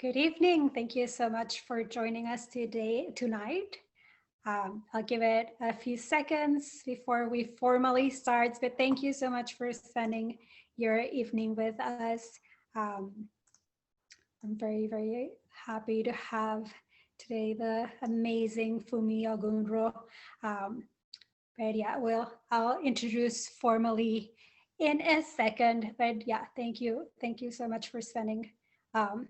Good evening. Thank you so much for joining us tonight. I'll give it a few seconds before we formally start, but thank you so much for spending your evening with us. Um, I'm very, very happy to have today the amazing Fumi Ogunro. Um, but yeah, I'll introduce formally in a second. But yeah, thank you. Thank you so much for spending um,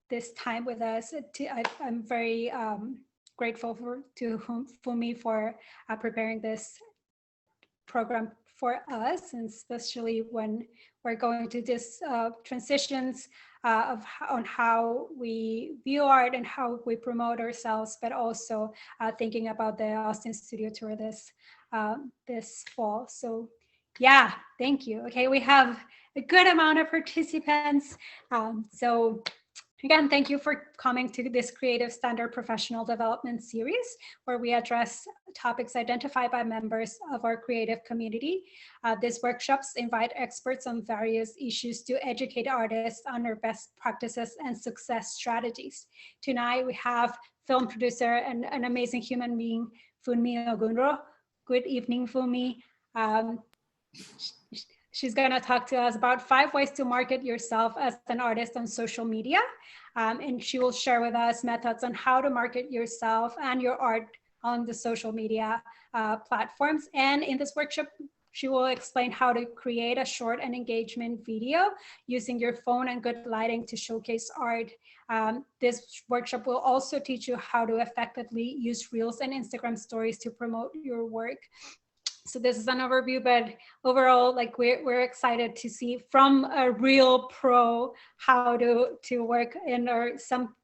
this time with us. I'm very grateful to Fumi for preparing this program for us, and especially when we're going to this transitions on how we view art and how we promote ourselves, but also thinking about the Austin Studio Tour this fall. So yeah, thank you. Okay, we have a good amount of participants. So again, thank you for coming to this Creative Standard Professional Development Series, where we address topics identified by members of our creative community. These workshops invite experts on various issues to educate artists on their best practices and success strategies. Tonight, we have film producer and an amazing human being, Funmi Ogunro. Good evening, Funmi. Um, She's going to talk to us about 5 ways to market yourself as an artist on social media. And she will share with us methods on how to market yourself and your art on the social media platforms. And in this workshop, she will explain how to create a short and engagement video using your phone and good lighting to showcase art. This workshop will also teach you how to effectively use Reels and Instagram stories to promote your work. So this is an overview, but overall, like we're excited to see from a real pro how to work in our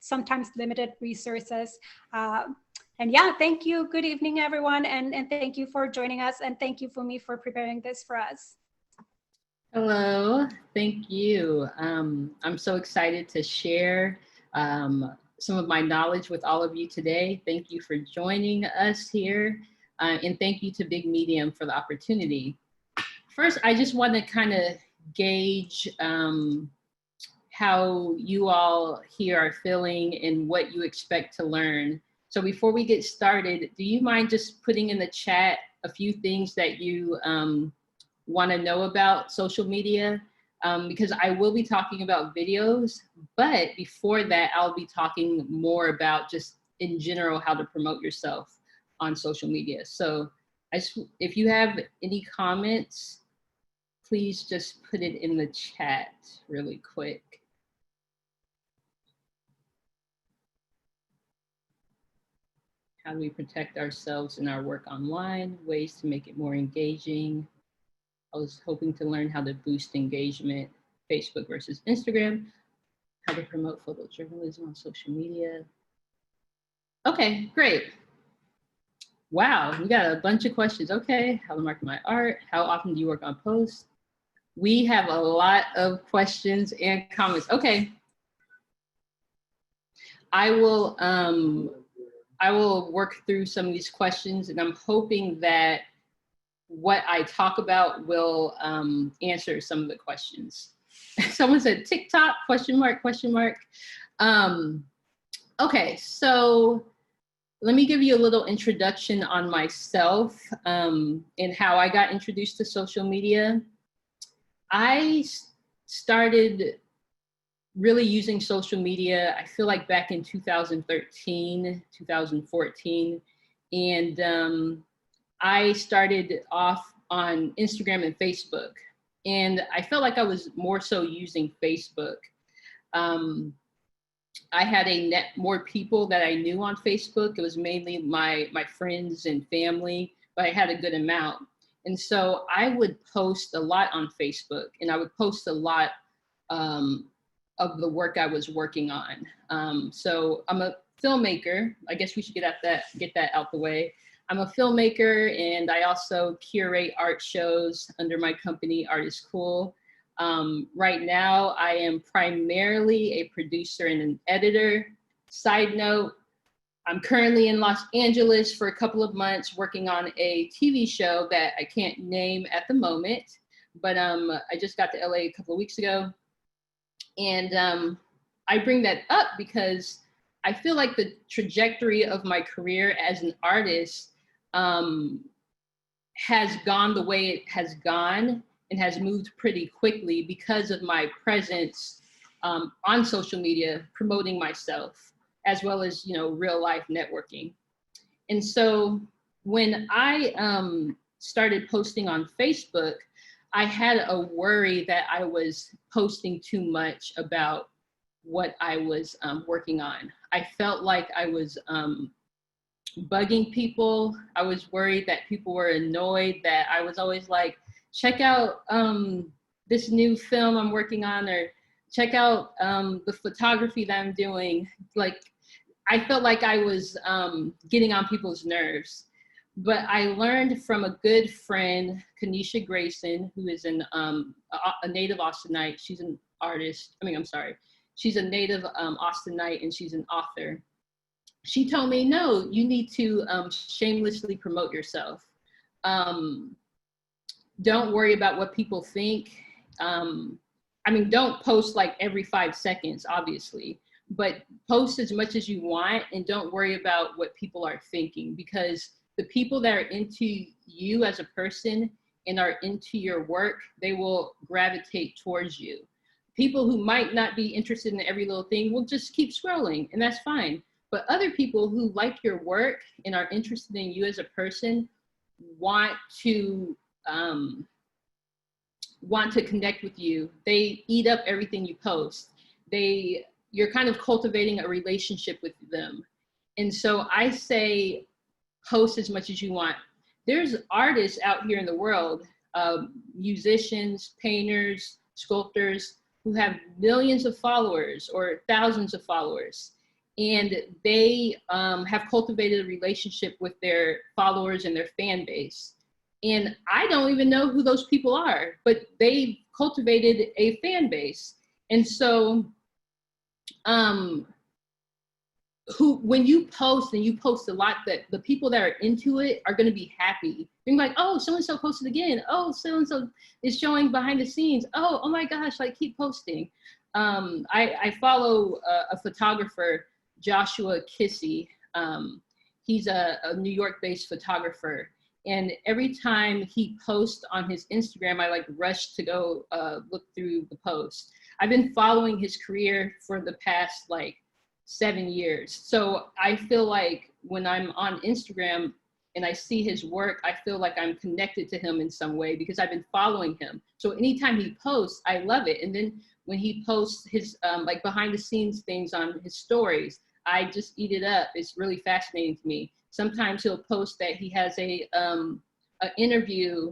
sometimes limited resources. And yeah, thank you. Good evening, everyone, and thank you for joining us, and thank you Fumi for preparing this for us. Hello, thank you. I'm so excited to share some of my knowledge with all of you today. Thank you for joining us here. And thank you to Big Medium for the opportunity. First, I just want to kind of gauge how you all here are feeling and what you expect to learn. So before we get started, do you mind just putting in the chat a few things that you want to know about social media? Because I will be talking about videos, but before that, I'll be talking more about just in general how to promote yourself on social media. So if you have any comments, please just put it in the chat really quick. How do we protect ourselves and our work online? Ways to make it more engaging. I was hoping to learn how to boost engagement, Facebook versus Instagram, how to promote photojournalism on social media. Okay, great. Wow, we got a bunch of questions. Okay, how to market my art? How often do you work on posts? We have a lot of questions and comments. Okay, I will work through some of these questions, and I'm hoping that what I talk about will answer some of the questions. Someone said TikTok, question mark, question mark. Okay, so let me give you a little introduction on myself and how I got introduced to social media. I started really using social media, I feel like back in 2013, 2014. And I started off on Instagram and Facebook. And I felt like I was more so using Facebook. I had more people that I knew on Facebook. It was mainly my friends and family, but I had a good amount. And so I would post a lot on Facebook, and I would post a lot of the work I was working on. So I'm a filmmaker. I guess we should get that out the way. I'm a filmmaker, and I also curate art shows under my company, Art is Cool. Right now, I am primarily a producer and an editor. Side note, I'm currently in Los Angeles for a couple of months working on a TV show that I can't name at the moment, but I just got to LA a couple of weeks ago. And I bring that up because I feel like the trajectory of my career as an artist has gone the way it has gone and has moved pretty quickly because of my presence on social media, promoting myself, as well as, you know, real life networking. And so when I started posting on Facebook, I had a worry that I was posting too much about what I was working on. I felt like I was bugging people. I was worried that people were annoyed that I was always like, check out this new film I'm working on, or check out the photography that I'm doing. Like, I felt like I was getting on people's nerves. But I learned from a good friend, Kanisha Grayson, who is a native Austinite. She's an artist. I mean, I'm sorry. She's a native Austinite, and she's an author. She told me, no, you need to shamelessly promote yourself. Don't worry about what people think. I mean, don't post like every 5 seconds, obviously, but post as much as you want, and don't worry about what people are thinking, because the people that are into you as a person and are into your work, they will gravitate towards you. People who might not be interested in every little thing will just keep scrolling, and that's fine. But other people who like your work and are interested in you as a person want to connect with you. They eat up everything you post. You're kind of cultivating a relationship with them. And so I say, post as much as you want. There's artists out here in the world, musicians, painters, sculptors, who have millions of followers or thousands of followers. And they have cultivated a relationship with their followers and their fan base. And I don't even know who those people are, but they cultivated a fan base. And so when you post, and you post a lot, that the people that are into it are going to be happy. Being like, oh, so-and-so posted again. Oh, so-and-so is showing behind the scenes. Oh my gosh, like, keep posting. I follow a photographer, Joshua Kissy. He's a New York-based photographer. And every time he posts on his Instagram, I like rush to go look through the post. I've been following his career for the past like 7 years. So I feel like when I'm on Instagram and I see his work, I feel like I'm connected to him in some way because I've been following him. So anytime he posts, I love it. And then when he posts his like behind the scenes things on his stories, I just eat it up. It's really fascinating to me. Sometimes he'll post that he has a interview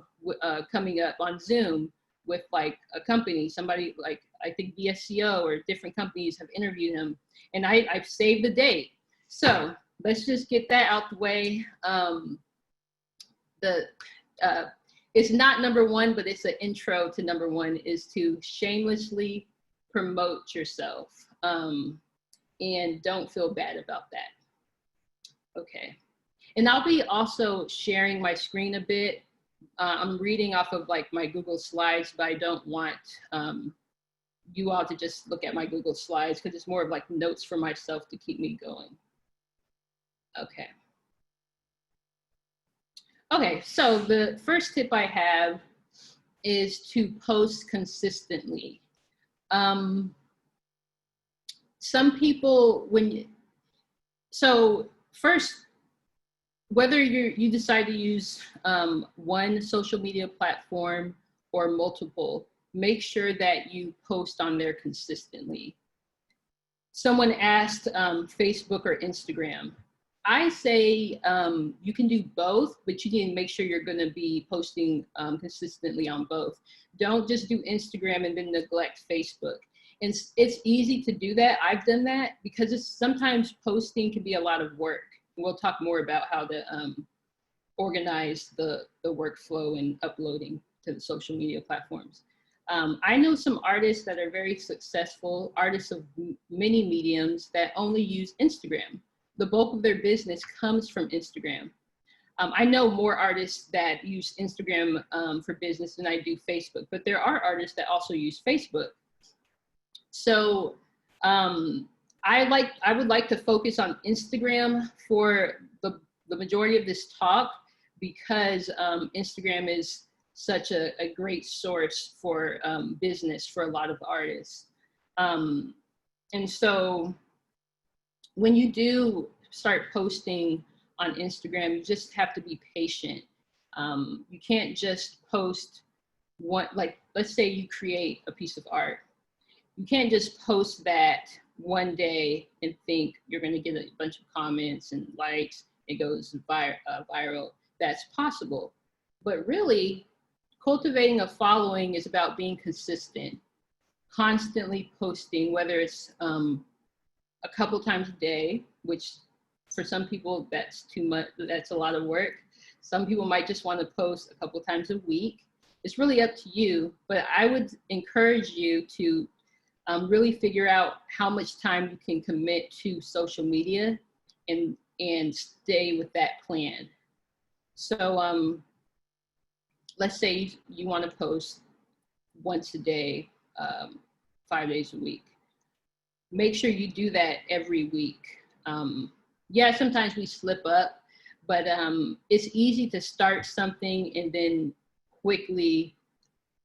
coming up on Zoom with like a company, somebody like, I think VSCO or different companies have interviewed him, and I've saved the date. So let's just get that out the way. It's not number one, but it's an intro to number one, is to shamelessly promote yourself. And don't feel bad about that. Okay. And I'll be also sharing my screen a bit. I'm reading off of like my Google Slides, but I don't want you all to just look at my Google Slides because it's more of like notes for myself to keep me going. Okay. Okay, so the first tip I have is to post consistently. Some people, so first, whether you decide to use one social media platform or multiple, make sure that you post on there consistently. Someone asked Facebook or Instagram. I say you can do both, but you need to make sure you're going to be posting consistently on both. Don't just do Instagram and then neglect Facebook. And it's easy to do that. I've done that because sometimes posting can be a lot of work. We'll talk more about how to organize the workflow and uploading to the social media platforms. I know some artists that are very successful, artists of many mediums that only use Instagram. The bulk of their business comes from Instagram. I know more artists that use Instagram for business than I do Facebook, but there are artists that also use Facebook. So I would like to focus on Instagram for the majority of this talk, because Instagram is such a great source for business for a lot of artists. And so when you do start posting on Instagram, you just have to be patient. You can't just post one, like, let's say you create a piece of art. You can't just post that one day and think you're going to get a bunch of comments and likes. It goes viral. That's possible. But really, cultivating a following is about being consistent, constantly posting, whether it's a couple times a day, which for some people that's too much, that's a lot of work. Some people might just want to post a couple times a week. It's really up to you, but I would encourage you to really figure out how much time you can commit to social media and stay with that plan. So let's say you want to post once a day, 5 days a week. Make sure you do that every week. Yeah, sometimes we slip up, but it's easy to start something and then quickly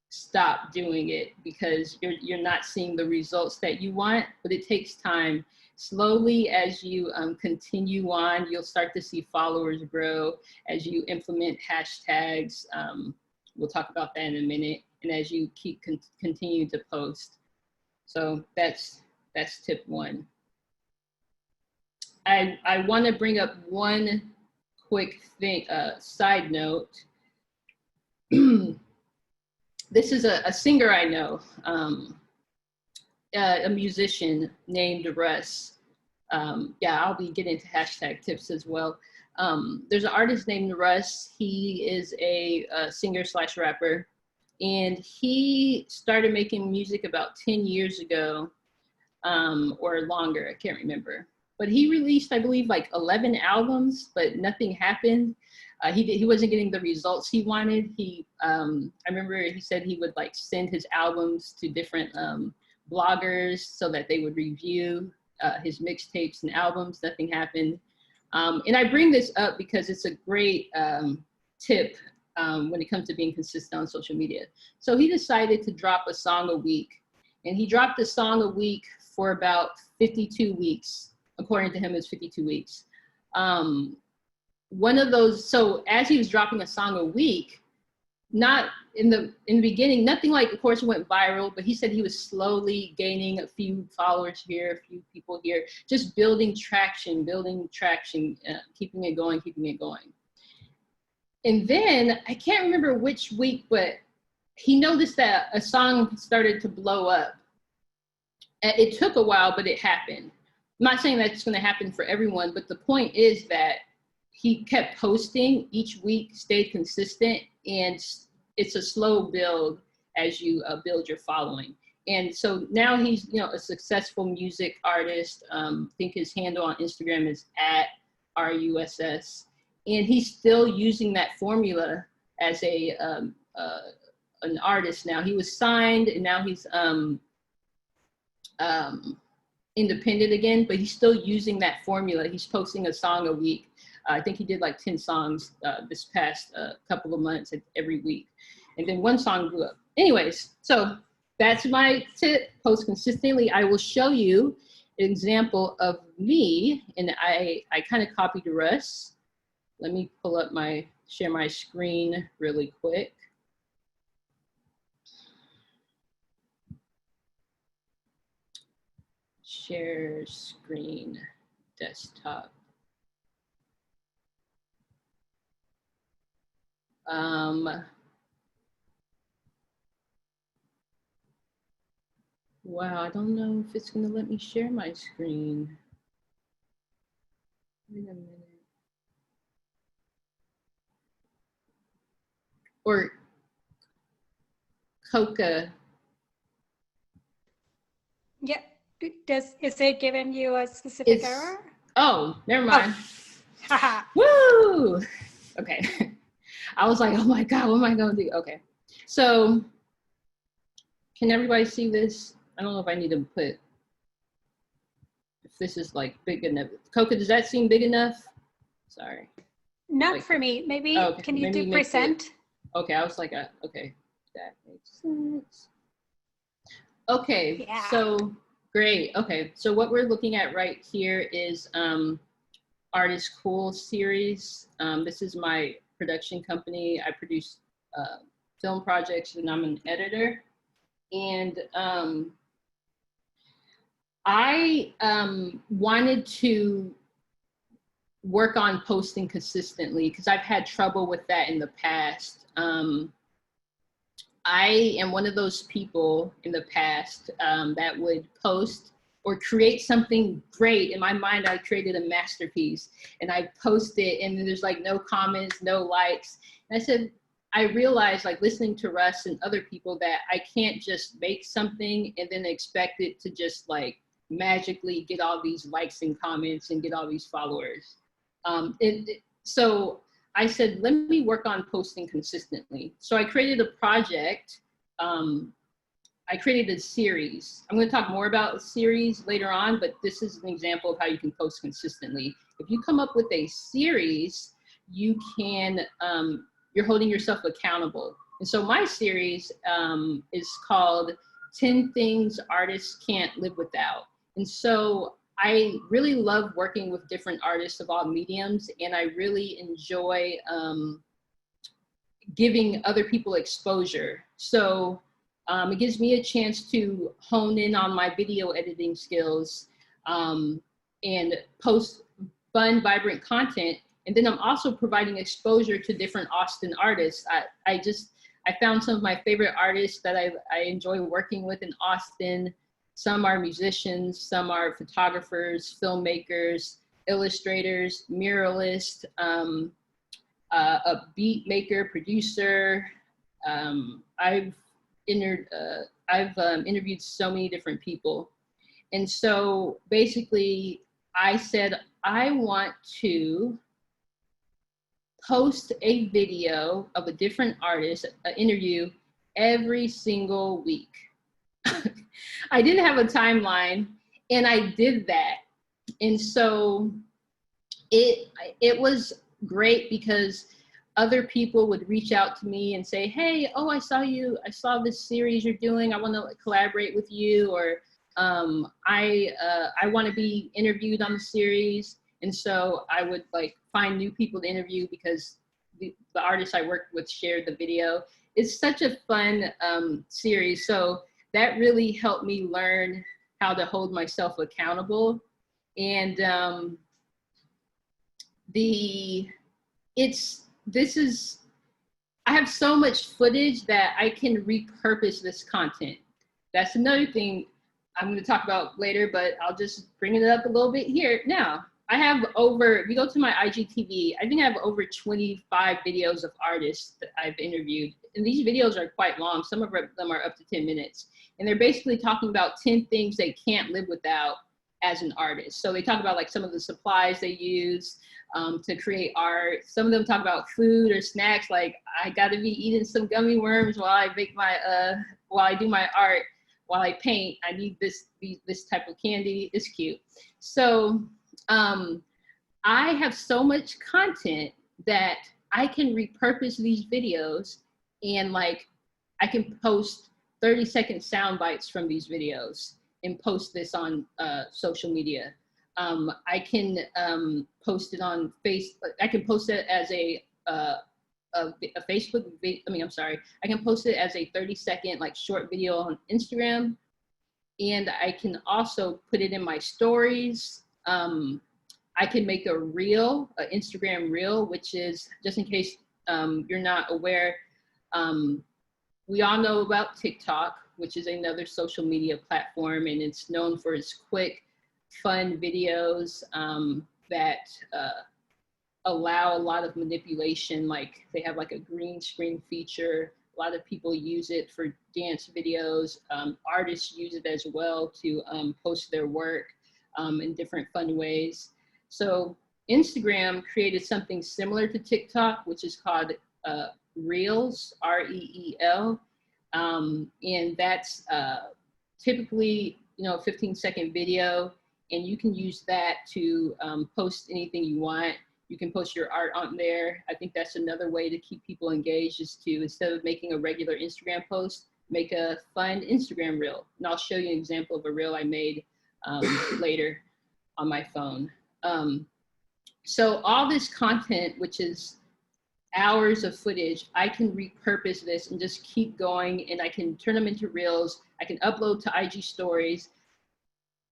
stop doing it because you're not seeing the results that you want, but it takes time. Slowly, as you continue on, you'll start to see followers grow as you implement hashtags. We'll talk about that in a minute. And as you keep continue to post. So that's tip one. I want to bring up one quick thing, side note. This is a singer I know, a musician named Russ. Yeah, I'll be getting into hashtag tips as well. There's an artist named Russ. He is a singer/rapper, and he started making music about 10 years ago, or longer, I can't remember. But he released, I believe, like 11 albums, but nothing happened. He wasn't getting the results he wanted. I remember he said he would like send his albums to different bloggers so that they would review his mixtapes and albums. Nothing happened. And I bring this up because it's a great tip when it comes to being consistent on social media. So he decided to drop a song a week, and he dropped a song a week for about 52 weeks. According to him, it's 52 weeks. One of those, so as he was dropping a song a week, not in the beginning, nothing like, of course, it went viral, but he said he was slowly gaining a few followers here, a few people here, just building traction, keeping it going. And then I can't remember which week, but he noticed that a song started to blow up. It took a while, but it happened. I'm not saying that's going to happen for everyone, but the point is that he kept posting each week, stayed consistent, and it's a slow build as you build your following. And so now he's, a successful music artist. I think his handle on Instagram is @RUSS, and he's still using that formula as an artist now. He was signed, and now he's independent again, but he's still using that formula. He's posting a song a week. I think he did like 10 songs this past couple of months every week. And then one song blew up. Anyways, so that's my tip, post consistently. I will show you an example of me, and I kind of copied Russ. Let me pull up share my screen really quick. Share screen, desktop. Wow, I don't know if it's gonna let me share my screen. Wait a minute. Or Coca. Yeah. Is it giving you a specific error? Oh, never mind. Haha. Woo! Okay. I was like, oh my God, what am I gonna do? Okay. So can everybody see this? I don't know if I need to put this is like big enough. Coca, does that seem big enough? Sorry. Not Like, for me. Maybe, okay, can you maybe do make percent? Okay, I was like, okay, that makes sense. Okay, Yeah. so great. Okay, so what we're looking at right here is Artist Cool series. This is my production company. I produce film projects and I'm an editor. And I wanted to work on posting consistently because I've had trouble with that in the past. I am one of those people in the past that would post or create something great. In my mind, I created a masterpiece and I post it and there's like no comments, no likes. And I said, I realized like listening to Russ and other people that I can't just make something and then expect it to just like magically get all these likes and comments and get all these followers. So I said, let me work on posting consistently. So I created a project. I created a series. I'm going to talk more about a series later on, but this is an example of how you can post consistently. If you come up with a series, you can, you're holding yourself accountable. And so my series is called 10 Things Artists Can't Live Without. And so I really love working with different artists of all mediums, and I really enjoy giving other people exposure. So it gives me a chance to hone in on my video editing skills and post fun, vibrant content. And then I'm also providing exposure to different Austin artists. I found some of my favorite artists that I enjoy working with in Austin. Some are musicians, some are photographers, filmmakers, illustrators, muralists, a beat maker, producer. I've interviewed so many different people. And so basically I said, I want to post a video of a different artist, an interview every single week. I didn't have a timeline and I did that. And so it was great because other people would reach out to me and say, hey, oh, I saw this series you're doing. I want to like, collaborate with you, or I want to be interviewed on the series. And so I would like find new people to interview because the artists I worked with shared the video. It's such a fun series. So that really helped me learn how to hold myself accountable. And I have so much footage that I can repurpose this content. That's another thing I'm going to talk about later, but I'll just bring it up a little bit here now. I have if you go to my IGTV, I think I have over 25 videos of artists that I've interviewed. And these videos are quite long. Some of them are up to 10 minutes. And they're basically talking about 10 things they can't live without as an artist. So they talk about like some of the supplies they use to create art. Some of them talk about food or snacks, like I gotta be eating some gummy worms while I make while I do my art, while I paint, I need this type of candy. It's cute. So I have so much content that I can repurpose these videos, and like I can post 30-second sound bites from these videos and post this on social media. I can post it on Facebook. I can post it as a Facebook. I can post it as a 30-second like short video on Instagram, and I can also put it in my stories. I can make a reel, an Instagram reel, which is, just in case you're not aware, we all know about TikTok, which is another social media platform, and it's known for its quick, fun videos that allow a lot of manipulation. Like they have like a green screen feature. A lot of people use it for dance videos. Artists use it as well to post their work in different fun ways. So Instagram created something similar to TikTok, which is called Reels, R-E-E-L. And that's typically, a 15-second video. and you can use that to post anything you want. You can post your art on there. I think that's another way to keep people engaged, is to, instead of making a regular Instagram post, make a fun Instagram reel. And I'll show you an example of a reel I made later on my phone. So all this content, which is hours of footage, I can repurpose this and just keep going, and I can turn them into reels. I can upload to IG stories.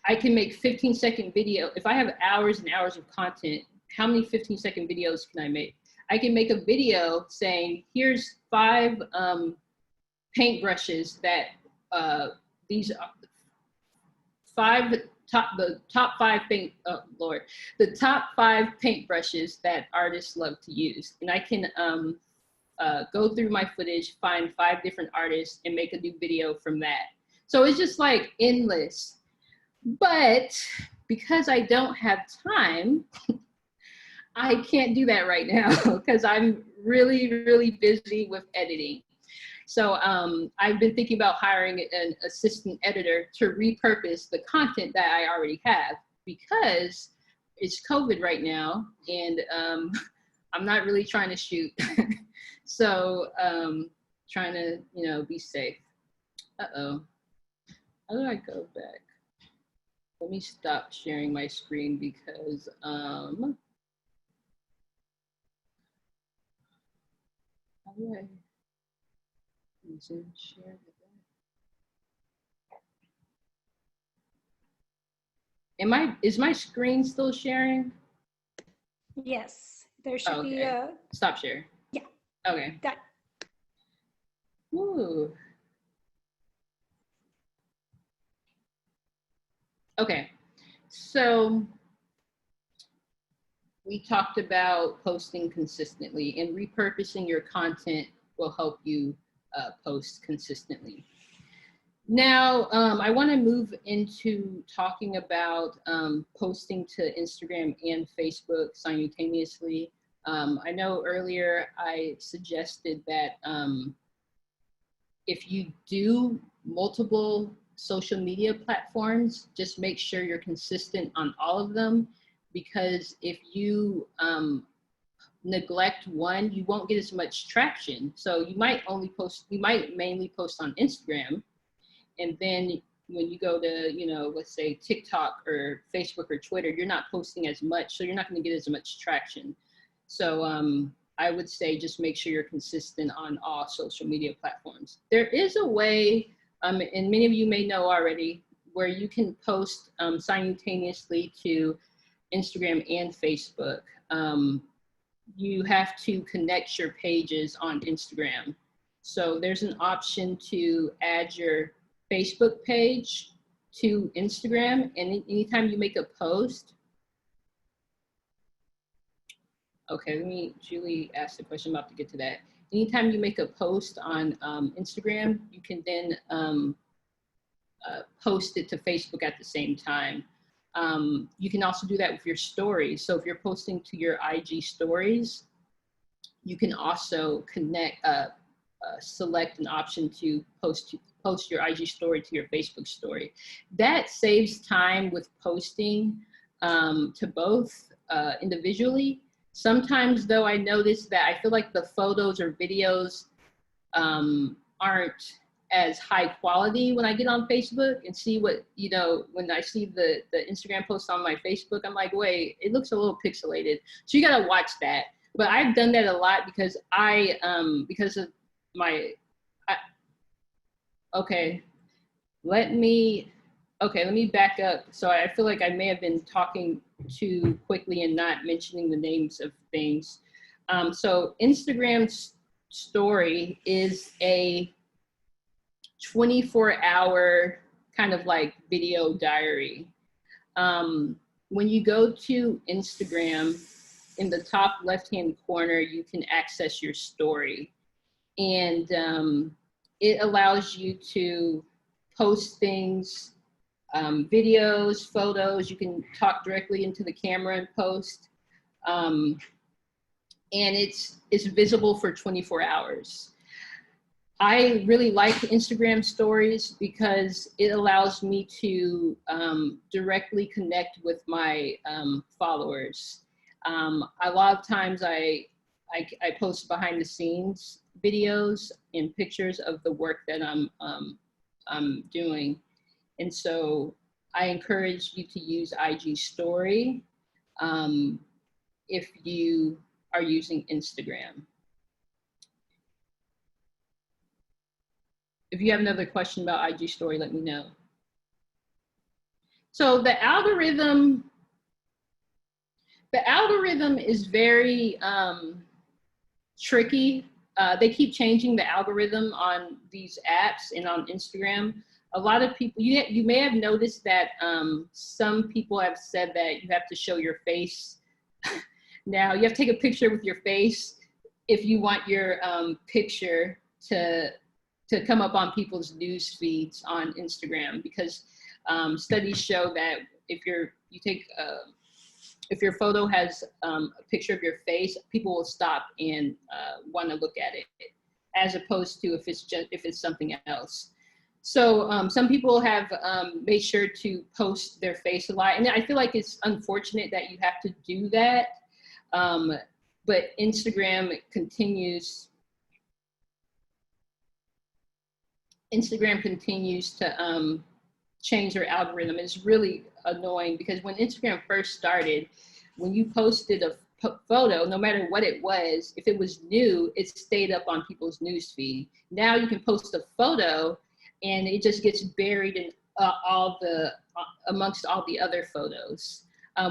I can make 15-second video. If I have hours and hours of content, how many 15-second videos can I make? I can make a video saying, here's 5 paintbrushes that these are the top 5 paintbrushes that artists love to use. And I can go through my footage, find 5 different artists, and make a new video from that. So it's just like endless. But because I don't have time, I can't do that right now because I'm really, really busy with editing. So I've been thinking about hiring an assistant editor to repurpose the content that I already have, because it's COVID right now, and I'm not really trying to shoot. So trying to, you know, be safe. Uh-oh. How do I go back? Let me stop sharing my screen because how do I Zoom share with that? Is my screen still sharing? Yes, there should be a stop share. Yeah. Okay. Done. Ooh. Okay. So we talked about posting consistently, and repurposing your content will help you post consistently. Now, I want to move into talking about posting to Instagram and Facebook simultaneously. I know earlier I suggested that if you do multiple social media platforms, just make sure you're consistent on all of them, because if you neglect one, you won't get as much traction. So you might mainly post on Instagram, and then when you go to, you know, let's say TikTok or Facebook or Twitter, you're not posting as much, so you're not going to get as much traction. So I would say just make sure you're consistent on all social media platforms. There is a way, and many of you may know already, where you can post simultaneously to Instagram and Facebook. You have to connect your pages on Instagram. So there's an option to add your Facebook page to Instagram, and anytime you make a post. Okay, Julie asked a question, I'm about to get to that. Anytime you make a post on Instagram, you can then post it to Facebook at the same time. You can also do that with your stories. So if you're posting to your IG stories, you can also connect, select an option to post your IG story to your Facebook story. That saves time with posting to both individually. Sometimes though, I notice that I feel like the photos or videos aren't as high quality when I get on Facebook and see what, you know, when I see the Instagram post on my Facebook, I'm like, wait, it looks a little pixelated. So you gotta watch that. But I've done that a lot because because of my, okay, let me back up. So I feel like I may have been talking too quickly and not mentioning the names of things. So Instagram story is a 24-hour kind of like video diary. When you go to Instagram, in the top left-hand corner, you can access your story. And it allows you to post things, videos, photos. You can talk directly into the camera and post. And it's visible for 24 hours. I really like Instagram stories because it allows me to directly connect with my followers. A lot of times I post behind the scenes videos and pictures of the work that I'm doing. And so I encourage you to use IG Story if you are using Instagram. If you have another question about IG Story, let me know. So the algorithm is very tricky. They keep changing the algorithm on these apps and on Instagram. A lot of people, you may have noticed that some people have said that you have to show your face. Now you have to take a picture with your face if you want your picture to come up on people's news feeds on Instagram, because studies show that if your photo has a picture of your face, people will stop and want to look at it, as opposed to if it's something else. So some people have made sure to post their face a lot, and I feel like it's unfortunate that you have to do that. But Instagram continues to change their algorithm. It's really annoying because when Instagram first started, when you posted a photo, no matter what it was, if it was new, it stayed up on people's newsfeed. Now you can post a photo and it just gets buried in amongst all the other photos,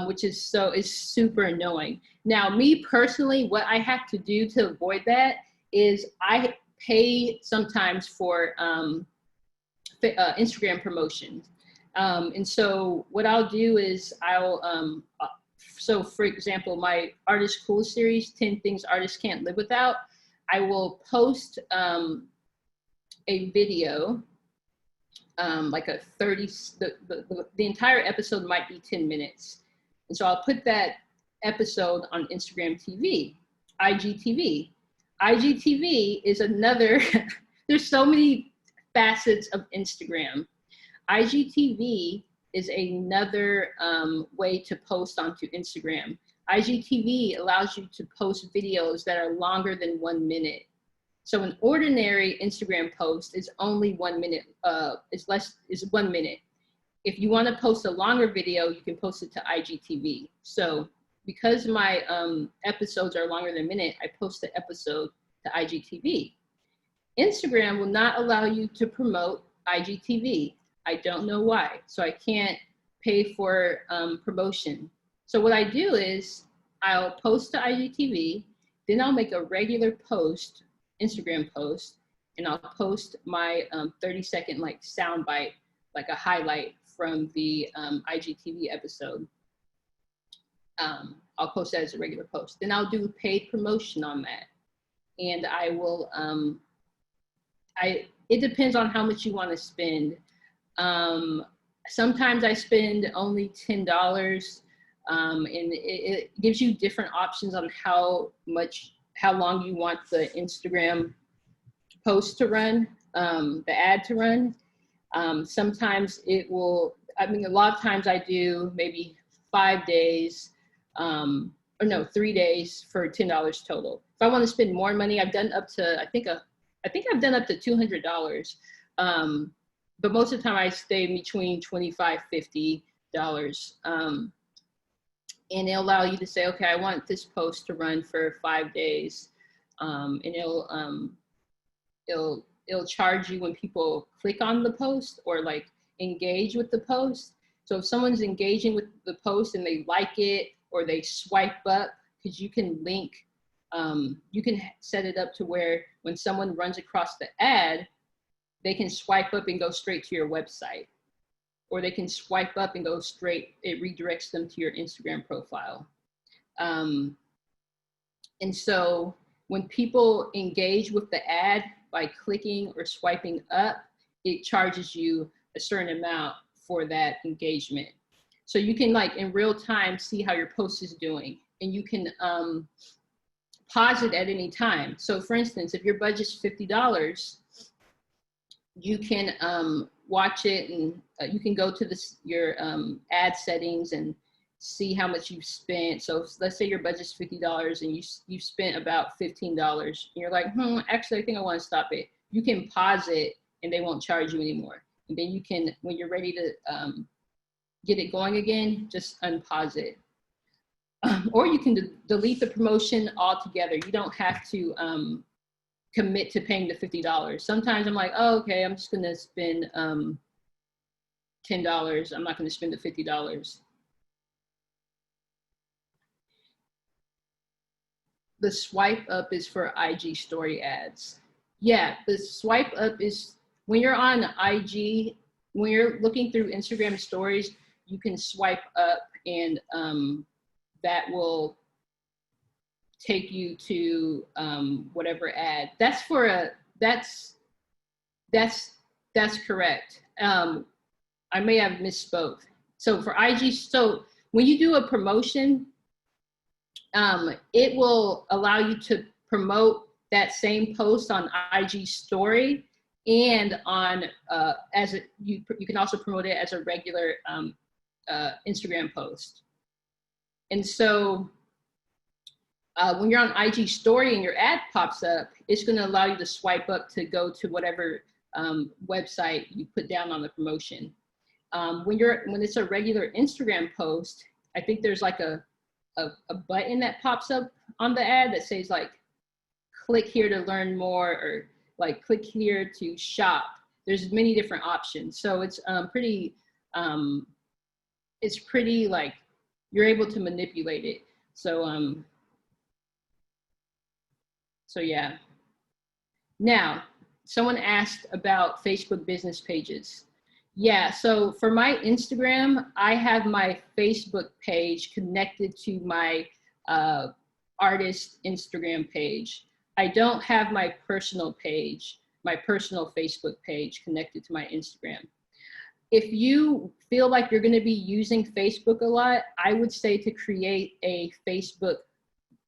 which is super annoying. Now, me personally, what I have to do to avoid that is I pay sometimes for Instagram promotions. And so what I'll do is so for example, my Artist Cool series, 10 Things Artists Can't Live Without, I will post a video, like a 30, the entire episode might be 10 minutes. And so I'll put that episode on Instagram TV, IGTV. IGTV is another, there's so many facets of Instagram. IGTV is another way to post onto Instagram. IGTV allows you to post videos that are longer than 1 minute. So an ordinary Instagram post is only 1 minute, is 1 minute. If you want to post a longer video, you can post it to IGTV. So because my episodes are longer than a minute, I post the episode to IGTV. Instagram will not allow you to promote IGTV. I don't know why. So I can't pay for promotion. So what I do is I'll post to IGTV, then I'll make a regular post, Instagram post, and I'll post my 30-second like soundbite, like a highlight from the IGTV episode. I'll post that as a regular post. Then I'll do paid promotion on that. And I will, it depends on how much you want to spend. Sometimes I spend only $10, and it gives you different options on how long you want the Instagram post to run, the ad to run. Sometimes it will, a lot of times I do maybe 5 days, or no, 3 days for $10 total. If I want to spend more money, I've done up to, I think I've done up to $200. But most of the time I stay between $25, $50. And it'll allow you to say, okay, I want this post to run for 5 days. And it'll charge you when people click on the post or like engage with the post. So if someone's engaging with the post and they like it or they swipe up, because you can link, you can set it up to where when someone runs across the ad, they can swipe up and go straight to your website, or they can swipe up and go straight, it redirects them to your Instagram profile. And so when people engage with the ad by clicking or swiping up, it charges you a certain amount for that engagement. So you can like in real time see how your post is doing, and you can pause it at any time. So for instance, if your budget's $50, you can watch it, and you can go to your ad settings and see how much you've spent. So let's say your budget's $50 and you've spent about $15. And you're like, actually, I think I want to stop it. You can pause it and they won't charge you anymore. And then you can, when you're ready to get it going again, just unpause it. Or you can delete the promotion altogether. You don't have to commit to paying the $50. Sometimes I'm like, oh, okay, I'm just gonna spend $10. I'm not gonna spend the $50. The swipe up is for IG story ads. Yeah, the swipe up is when you're on IG, when you're looking through Instagram stories, you can swipe up, and that will take you to whatever ad. That's for a, that's correct. I may have misspoke. So for IG, so when you do a promotion, it will allow you to promote that same post on IG story, and on you can also promote it as a regular Instagram post. And so when you're on IG story and your ad pops up, it's going to allow you to swipe up to go to whatever website you put down on the promotion. When it's a regular Instagram post, I think there's like a button that pops up on the ad that says like, click here to learn more, or like click here to shop. There's many different options. So it's pretty like you're able to manipulate it. So, so yeah. Now, someone asked about Facebook business pages. Yeah, so for my Instagram, I have my Facebook page connected to my artist Instagram page. I don't have my personal page, my personal Facebook page connected to my Instagram. If you feel like you're going to be using Facebook a lot, I would say to create a Facebook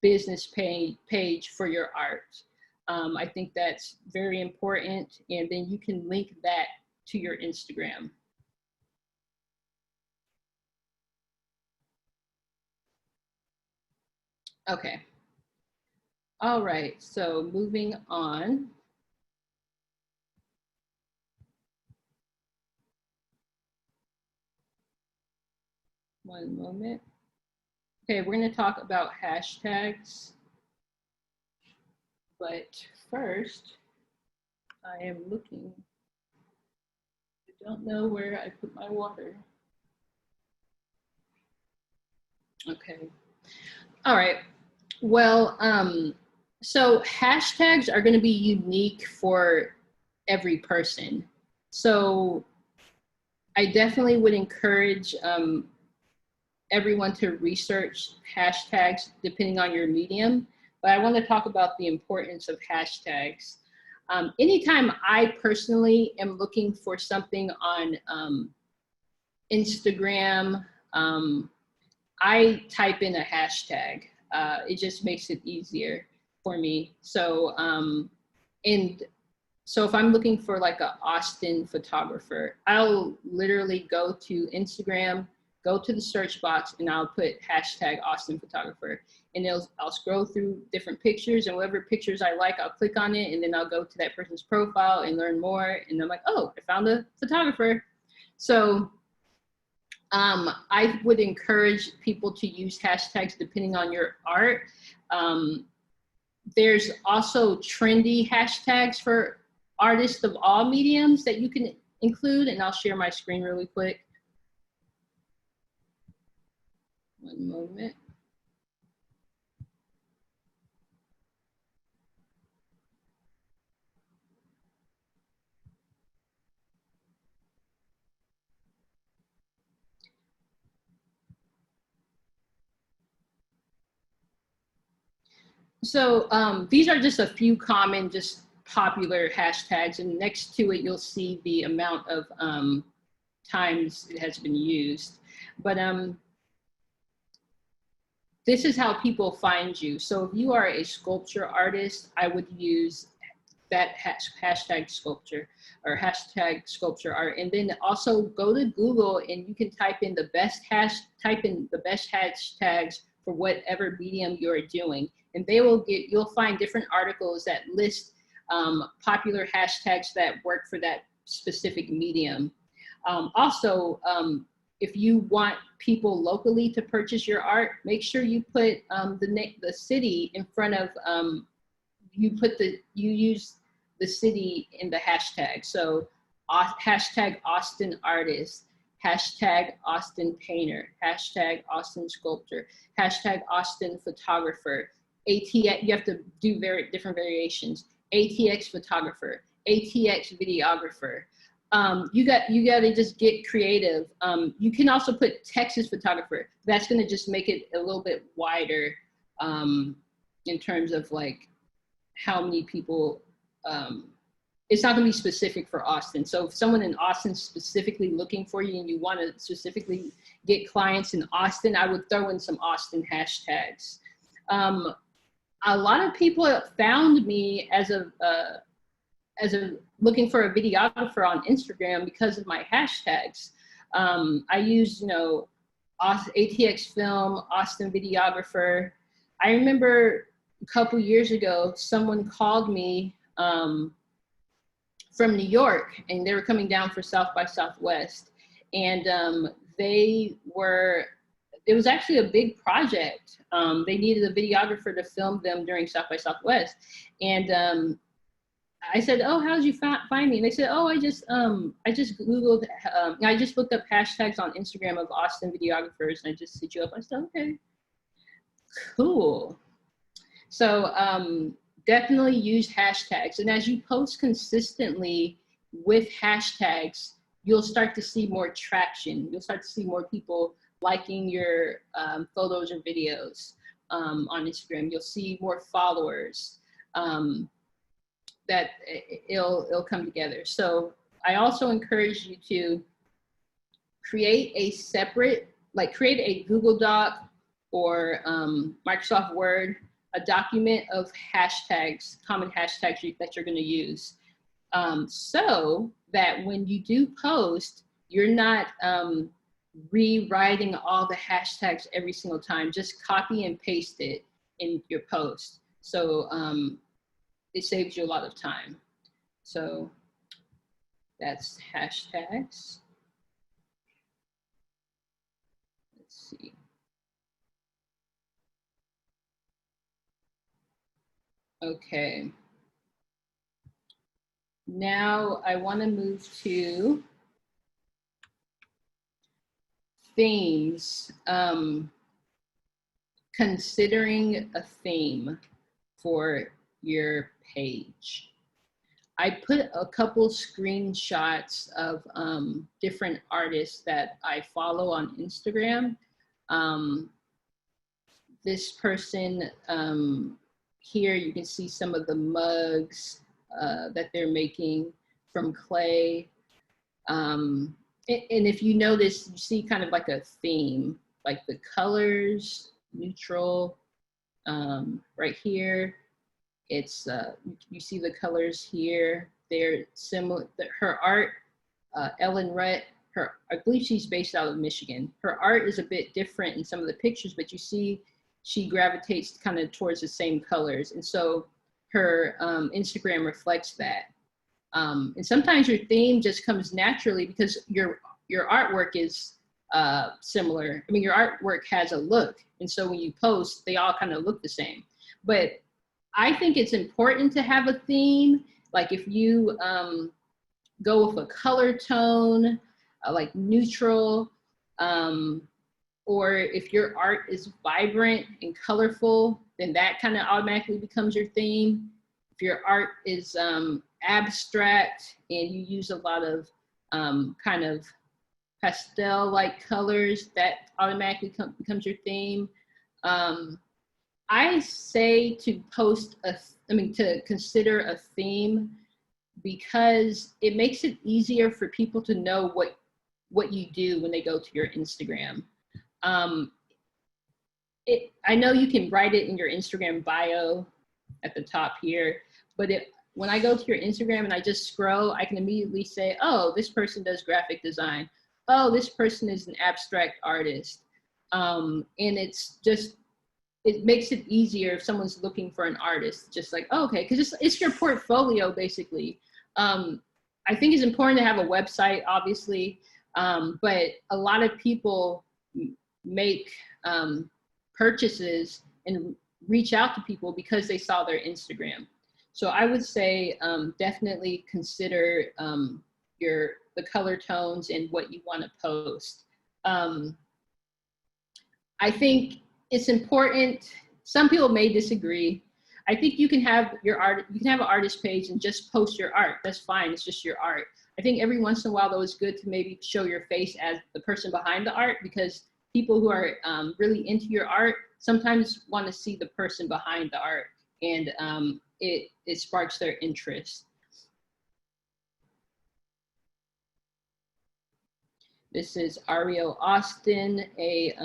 business page for your art. I think that's very important, and then you can link that to your Instagram. Okay. All right, so moving on. One moment. Okay, we're going to talk about hashtags. But first, I am looking. I don't know where I put my water. Okay. All right. Well, so hashtags are going to be unique for every person. So I definitely would encourage everyone to research hashtags depending on your medium. But I want to talk about the importance of hashtags. Anytime I personally am looking for something on Instagram, I type in a hashtag. It just makes it easier for me. So, and so if I'm looking for like an Austin photographer, I'll literally go to Instagram, go to the search box, and I'll put hashtag Austin photographer. And I'll scroll through different pictures, and whatever pictures I like, I'll click on it, and then I'll go to that person's profile and learn more. And I'm like, oh, I found a photographer. So I would encourage people to use hashtags depending on your art. There's also trendy hashtags for artists of all mediums that you can include, and I'll share my screen really quick. One moment. So these are just a few common, just popular hashtags, and next to it, you'll see the amount of times it has been used. But this is how people find you. So if you are a sculpture artist, I would use that hashtag sculpture or hashtag sculpture art. And then also go to Google and you can type in the best hashtags for whatever medium you're doing. And you'll find different articles that list popular hashtags that work for that specific medium. If you want people locally to purchase your art, make sure you put the city in front of, you use the city in the hashtag. So hashtag Austin artist, hashtag Austin painter, hashtag Austin sculptor, hashtag Austin photographer, ATX, you have to do different variations, ATX photographer, ATX videographer. You got to just get creative. You can also put Texas photographer. That's going to just make it a little bit wider in terms of like how many people. It's not going to be specific for Austin. So if someone in Austin is specifically looking for you and you want to specifically get clients in Austin, I would throw in some Austin hashtags. A lot of people have found me as a looking for a videographer on Instagram because of my hashtags. I use, ATX film, Austin videographer. I remember a couple years ago, someone called me from New York, and they were coming down for South by Southwest. And it was actually a big project. They needed a videographer to film them during South by Southwest. And I said, "Oh, how did you find me?" And they said, "Oh, I just Googled, I just looked up hashtags on Instagram of Austin videographers, and I just hit you up." I said, "Okay, cool." So definitely use hashtags. And as you post consistently with hashtags, you'll start to see more traction. You'll start to see more people liking your photos or videos on Instagram. You'll see more followers. That it'll come together. So I also encourage you to create a Google Doc or Microsoft Word, a document of hashtags, common hashtags that you're going to use, so that when you do post, you're not rewriting all the hashtags every single time. Just copy and paste it in your post. So it saves you a lot of time. So that's hashtags. Let's see. Okay. Now I want to move to themes. Considering a theme for your page. I put a couple screenshots of different artists that I follow on Instagram. This person here, you can see some of the mugs that they're making from clay. And if you notice, you see kind of like a theme, like the colors, neutral, right here. It's, you see the colors here. They're similar. Her art, Ellen Rhett, I believe she's based out of Michigan. Her art is a bit different in some of the pictures, but you see she gravitates kind of towards the same colors. And so her Instagram reflects that. And sometimes your theme just comes naturally because your artwork is similar. I mean, your artwork has a look. And so when you post, they all kind of look the same. But I think it's important to have a theme. Like if you go with a color tone, like neutral, or if your art is vibrant and colorful, then that kind of automatically becomes your theme. If your art is abstract and you use a lot of kind of pastel-like colors, that automatically becomes your theme. I say to to consider a theme because it makes it easier for people to know what you do when they go to your Instagram. I know you can write it in your Instagram bio at the top here, but when I go to your Instagram and I just scroll, I can immediately say, oh, this person does graphic design. Oh, this person is an abstract artist. And it's just, it makes it easier if someone's looking for an artist, just like, oh, okay, because it's your portfolio basically. I think it's important to have a website, obviously, but a lot of people make purchases and reach out to people because they saw their Instagram. So I would say definitely consider the color tones and what you want to post. I think it's important. Some people may disagree. I think you can have your art, you can have an artist page and just post your art. That's fine. It's just your art. I think every once in a while, though, it's good to maybe show your face as the person behind the art, because people who are really into your art sometimes want to see the person behind the art, and it sparks their interest. This is Ariel Austin, a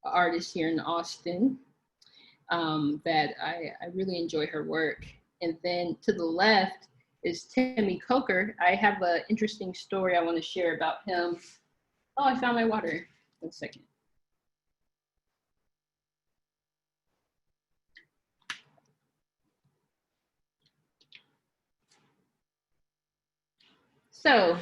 artist here in Austin that I really enjoy her work. And then to the left is Timmy Coker. I have an interesting story I want to share about him. Oh, I found my water. 1 second. So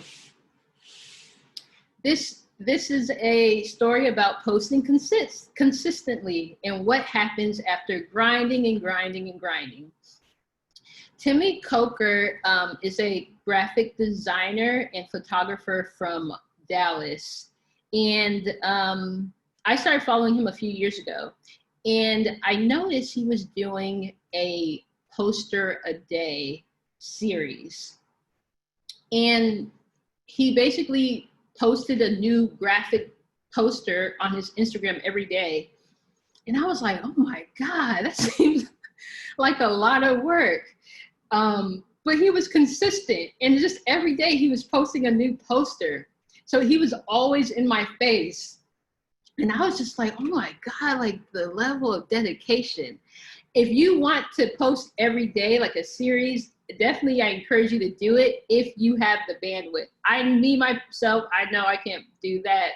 this is a story about posting consistently and what happens after grinding and grinding and grinding. Timmy Coker is a graphic designer and photographer from Dallas. And I started following him a few years ago. And I noticed he was doing a poster a day series. And he basically posted a new graphic poster on his Instagram every day. And I was like, oh my God, that seems like a lot of work. But he was consistent, and just every day he was posting a new poster. So he was always in my face. And I was just like, oh my God, like the level of dedication. If you want to post every day, like a series, definitely I encourage you to do it if you have the bandwidth. Myself, I know I can't do that.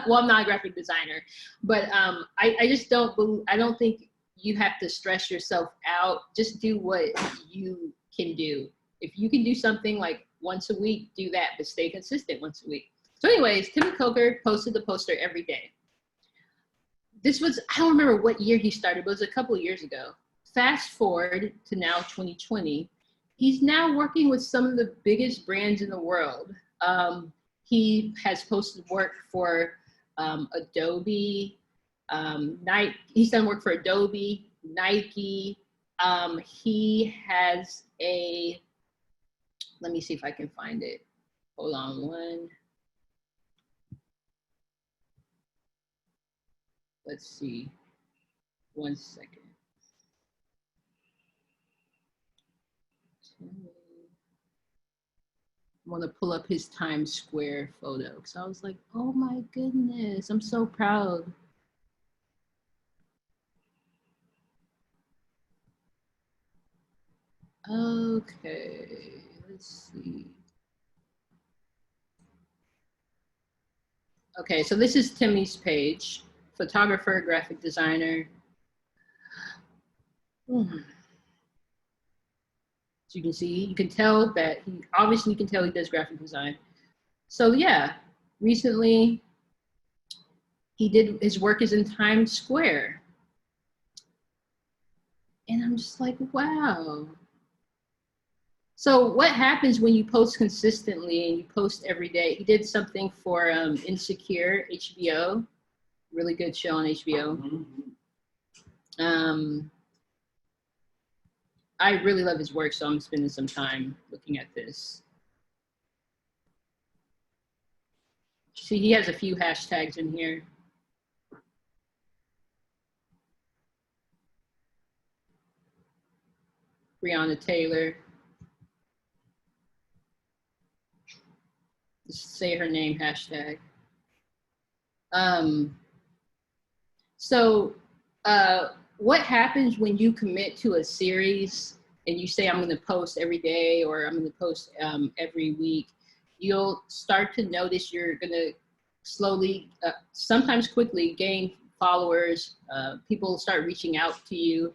Well, I'm not a graphic designer, but I just I don't think you have to stress yourself out. Just do what you can do. If you can do something like once a week, do that, but stay consistent once a week. So anyways, Timmy Coker posted the poster every day. This was, I don't remember what year he started, but it was a couple of years ago. Fast forward to now 2020, he's now working with some of the biggest brands in the world. He has posted work for Adobe, Nike. He's done work for Adobe, Nike. He has let me see if I can find it. Hold on let's see, 1 second. I want to pull up his Times Square photo because I was like, oh my goodness, I'm so proud. Okay, let's see. Okay, so this is Timmy's page, photographer, graphic designer. So you can see, you can tell that you can tell he does graphic design. So yeah, recently his work is in Times Square. And I'm just like, wow. So what happens when you post consistently and you post every day? He did something for Insecure, HBO, really good show on HBO. I really love his work, so I'm spending some time looking at this. See, he has a few hashtags in here. Breonna Taylor. Just say her name, hashtag. So what happens when you commit to a series and you say, I'm going to post every day or I'm going to post every week, you'll start to notice you're going to slowly, sometimes quickly, gain followers. People start reaching out to you.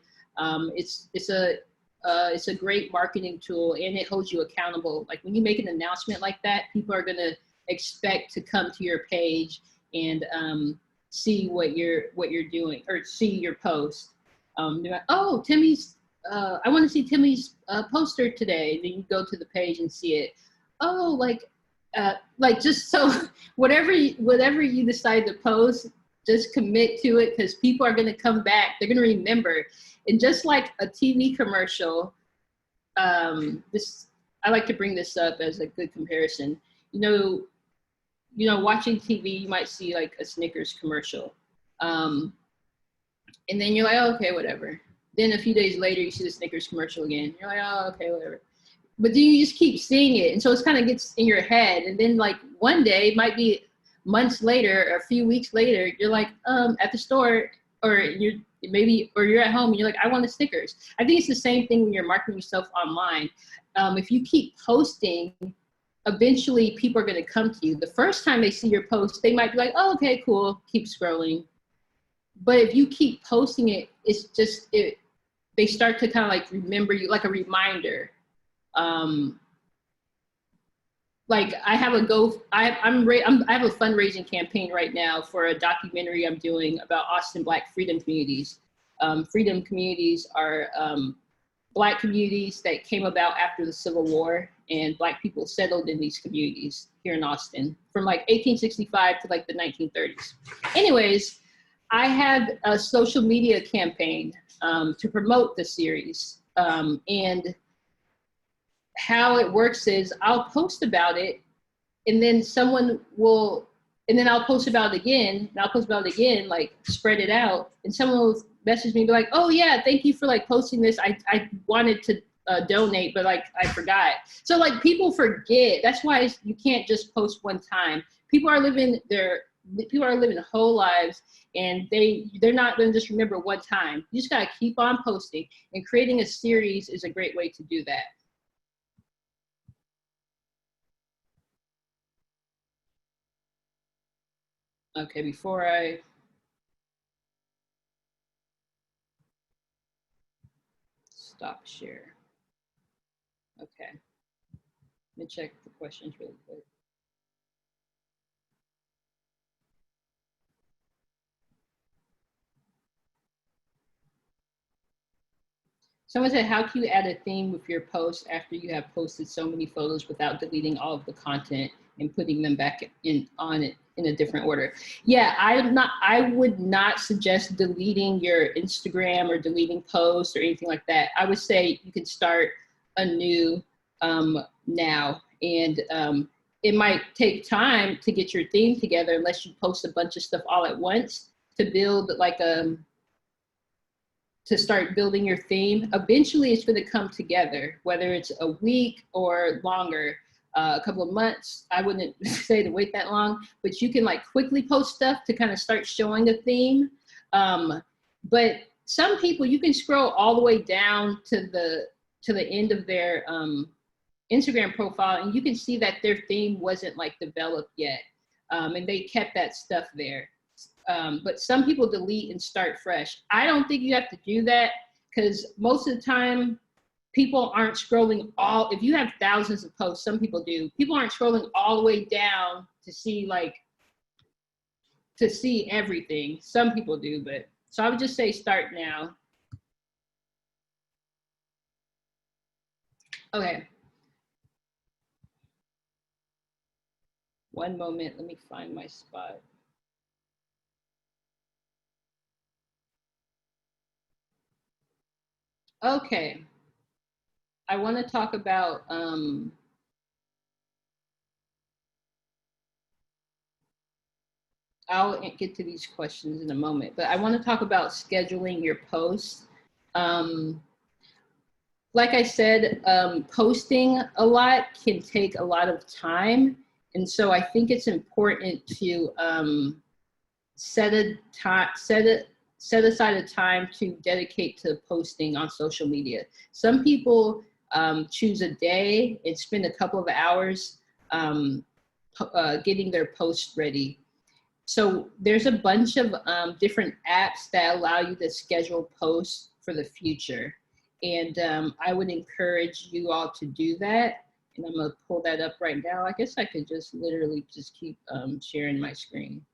It's a great marketing tool, and it holds you accountable. Like when you make an announcement like that, people are going to expect to come to your page and see what you're doing or see your post. They're like, oh, Timmy's, I want to see Timmy's poster today. Then you go to the page and see it. Oh, like just so whatever you decide to post, just commit to it, because people are going to come back. They're going to remember. And just like a TV commercial, this, I like to bring this up as a good comparison. You know, watching TV, you might see like a Snickers commercial. And then you're like, oh, okay, whatever. Then a few days later, you see the Snickers commercial again. You're like, oh, okay, whatever. But then you just keep seeing it. And so it kind of gets in your head. And then like one day, it might be months later, or a few weeks later, you're like, at the store, or you're at home and you're like, I want a Snickers. I think it's the same thing when you're marketing yourself online. If you keep posting, eventually people are going to come to you. The first time they see your post, they might be like, oh, okay, cool, keep scrolling. But if you keep posting it, it's just, they start to kind of like remember you, like a reminder. Like I have I have a fundraising campaign right now for a documentary I'm doing about Austin Black freedom communities. Freedom communities are Black communities that came about after the Civil War, and Black people settled in these communities here in Austin from like 1865 to like the 1930s. Anyways, I had a social media campaign to promote the series. And how it works is I'll post about it, and then and then I'll post about it again, and I'll post about it again, like spread it out. And someone will message me and be like, oh yeah, thank you for like posting this. I wanted to donate, but like I forgot. So like people forget. That's why you can't just post one time. People are living whole lives, and they're not going to just remember one time. You just got to keep on posting, and creating a series is a great way to do that. Okay, before I stop share. Okay, let me check the questions really quick. Someone said, how can you add a theme with your post after you have posted so many photos without deleting all of the content and putting them back on it in a different order? Yeah, I would not suggest deleting your Instagram or deleting posts or anything like that. I would say you can start anew now. And it might take time to get your theme together unless you post a bunch of stuff all at once to build like to start building your theme. Eventually it's going to come together, whether it's a week or longer, a couple of months. I wouldn't say to wait that long, but you can like quickly post stuff to kind of start showing a theme. But some people, you can scroll all the way down to the end of their Instagram profile, and you can see that their theme wasn't like developed yet. And they kept that stuff there. But some people delete and start fresh. I don't think you have to do that, because most of the time people aren't scrolling if you have thousands of posts, some people do, people aren't scrolling all the way down to see everything. Some people do, but so I would just say start now. Okay. One moment, let me find my spot. Okay, I want to talk about I'll get to these questions in a moment, but I want to talk about scheduling your posts. Like I said, posting a lot can take a lot of time, and so I think it's important to set set aside a time to dedicate to posting on social media. Some people choose a day and spend a couple of hours getting their post ready. So there's a bunch of different apps that allow you to schedule posts for the future. And I would encourage you all to do that. And I'm gonna pull that up right now. I guess I could just literally just keep sharing my screen.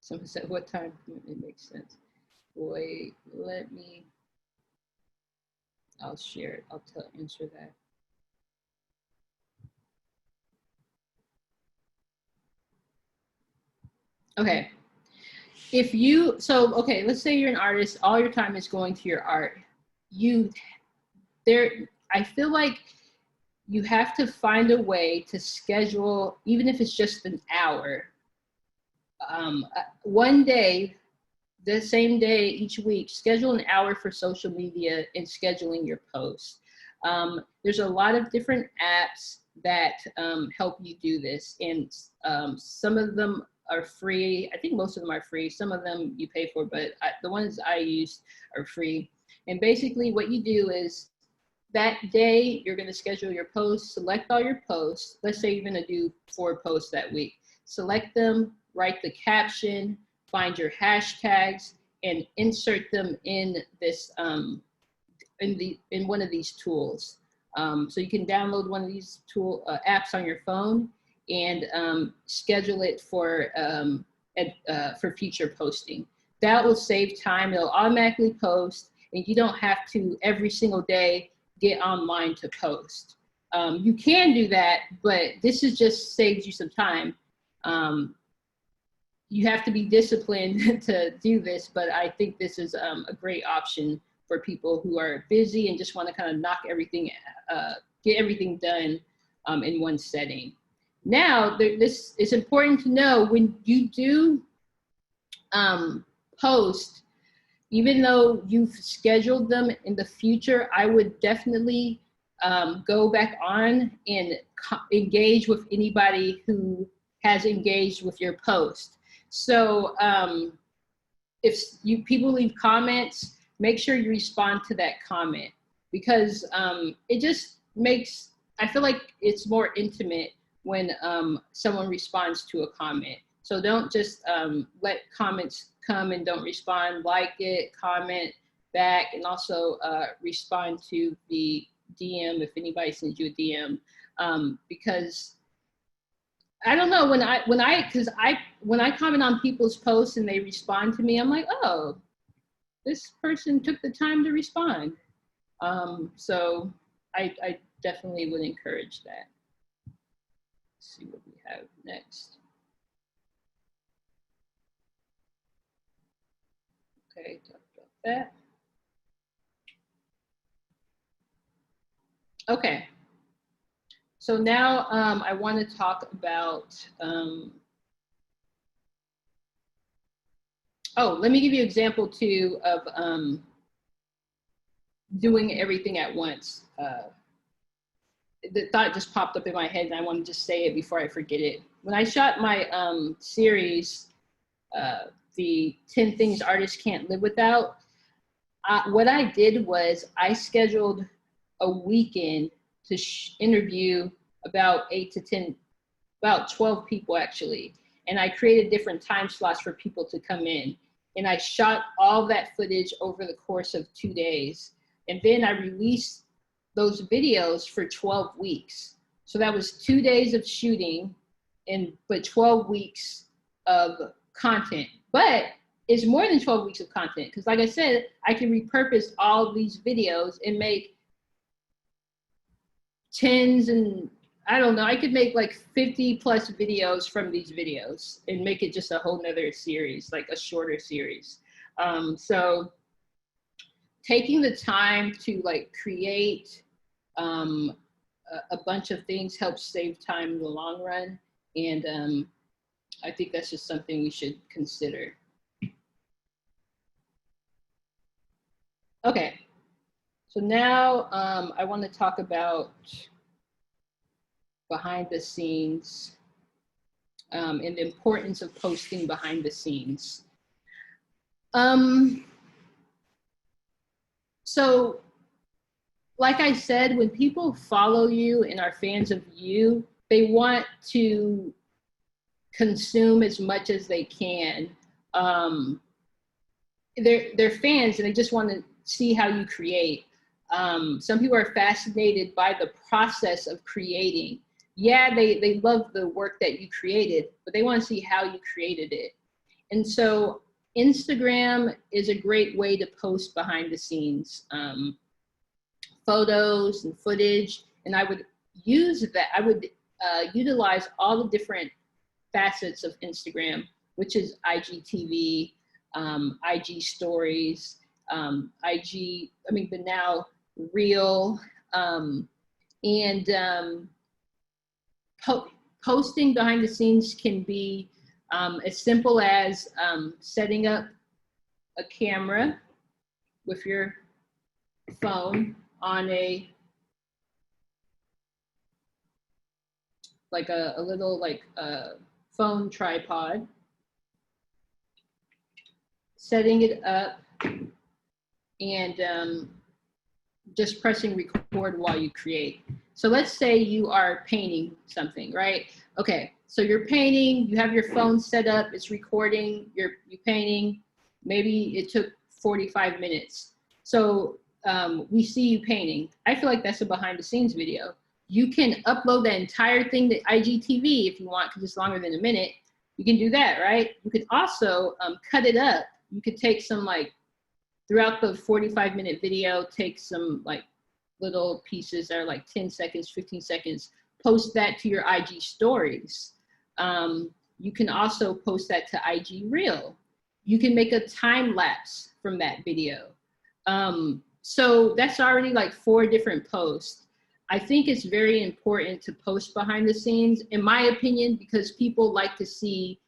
Someone said, what time? It makes sense. Wait, I'll share it. I'll answer that. Okay. Okay, let's say you're an artist, all your time is going to your art. I feel like you have to find a way to schedule, even if it's just an hour, one day, the same day each week, schedule an hour for social media and scheduling your posts. There's a lot of different apps that help you do this, and some of them are free. I think most of them are free. Some of them you pay for, but the ones I use are free. And basically what you do is that day you're going to schedule your posts, select all your posts. Let's say you're going to do 4 posts that week. Select them, write the caption, find your hashtags, and insert them in this in one of these tools. So you can download one of these apps on your phone and schedule it for future posting. That will save time. It'll automatically post, and you don't have to every single day get online to post. You can do that, but this is just saves you some time. You have to be disciplined to do this, but I think this is a great option for people who are busy and just want to kind of knock everything, get everything done in one setting. Now, this is important to know when you do post, even though you've scheduled them in the future, I would definitely go back on and engage with anybody who has engaged with your post. So if people leave comments, make sure you respond to that comment, because it just makes, I feel like it's more intimate when someone responds to a comment. So don't just let comments come and don't respond. Like it, comment back, and also respond to the DM if anybody sends you a DM, because I don't know, when I comment on people's posts and they respond to me, I'm like, oh, this person took the time to respond. So I definitely would encourage that. Let's see what we have next. Okay, talk about that. Okay. So now I want to talk about, let me give you an example too of doing everything at once. The thought just popped up in my head and I want to just say it before I forget it. When I shot my series, the 10 Things Artists Can't Live Without, what I did was I scheduled a weekend to interview about 12 people actually. And I created different time slots for people to come in. And I shot all that footage over the course of 2 days. And then I released those videos for 12 weeks. So that was 2 days of shooting but 12 weeks of content. But it's more than 12 weeks of content, because like I said, I can repurpose all of these videos and make tens, and I don't know, I could make like 50 plus videos from these videos and make it just a whole nother series, like a shorter series. So taking the time to like create a bunch of things helps save time in the long run. And I think that's just something we should consider. Okay, so now I want to talk about behind the scenes and the importance of posting behind the scenes. So like I said, when people follow you and are fans of you, they want to consume as much as they can. They're fans and they just want to see how you create. Some people are fascinated by the process of creating. Yeah, they love the work that you created, but they want to see how you created it. And so Instagram is a great way to post behind the scenes photos and footage. And I would use that, I would utilize all the different facets of Instagram, which is IGTV, IG stories, but now Reel, posting behind the scenes can be as simple as setting up a camera with your phone on a little phone tripod, setting it up, and just pressing record while you create. So let's say you are painting something, right? Okay, so you're painting, you have your phone set up, it's recording, you're painting, maybe it took 45 minutes. So we see you painting. I feel like that's a behind the scenes video. You can upload that entire thing to IGTV if you want, because it's longer than a minute. You can do that, right? You could also cut it up. You could take some throughout the 45-minute video, take some little pieces that are 10 seconds, 15 seconds, post that to your IG stories. You can also post that to IG Reel. You can make a time lapse from that video. So that's already 4 different posts. I think it's very important to post behind the scenes, in my opinion, because people like to see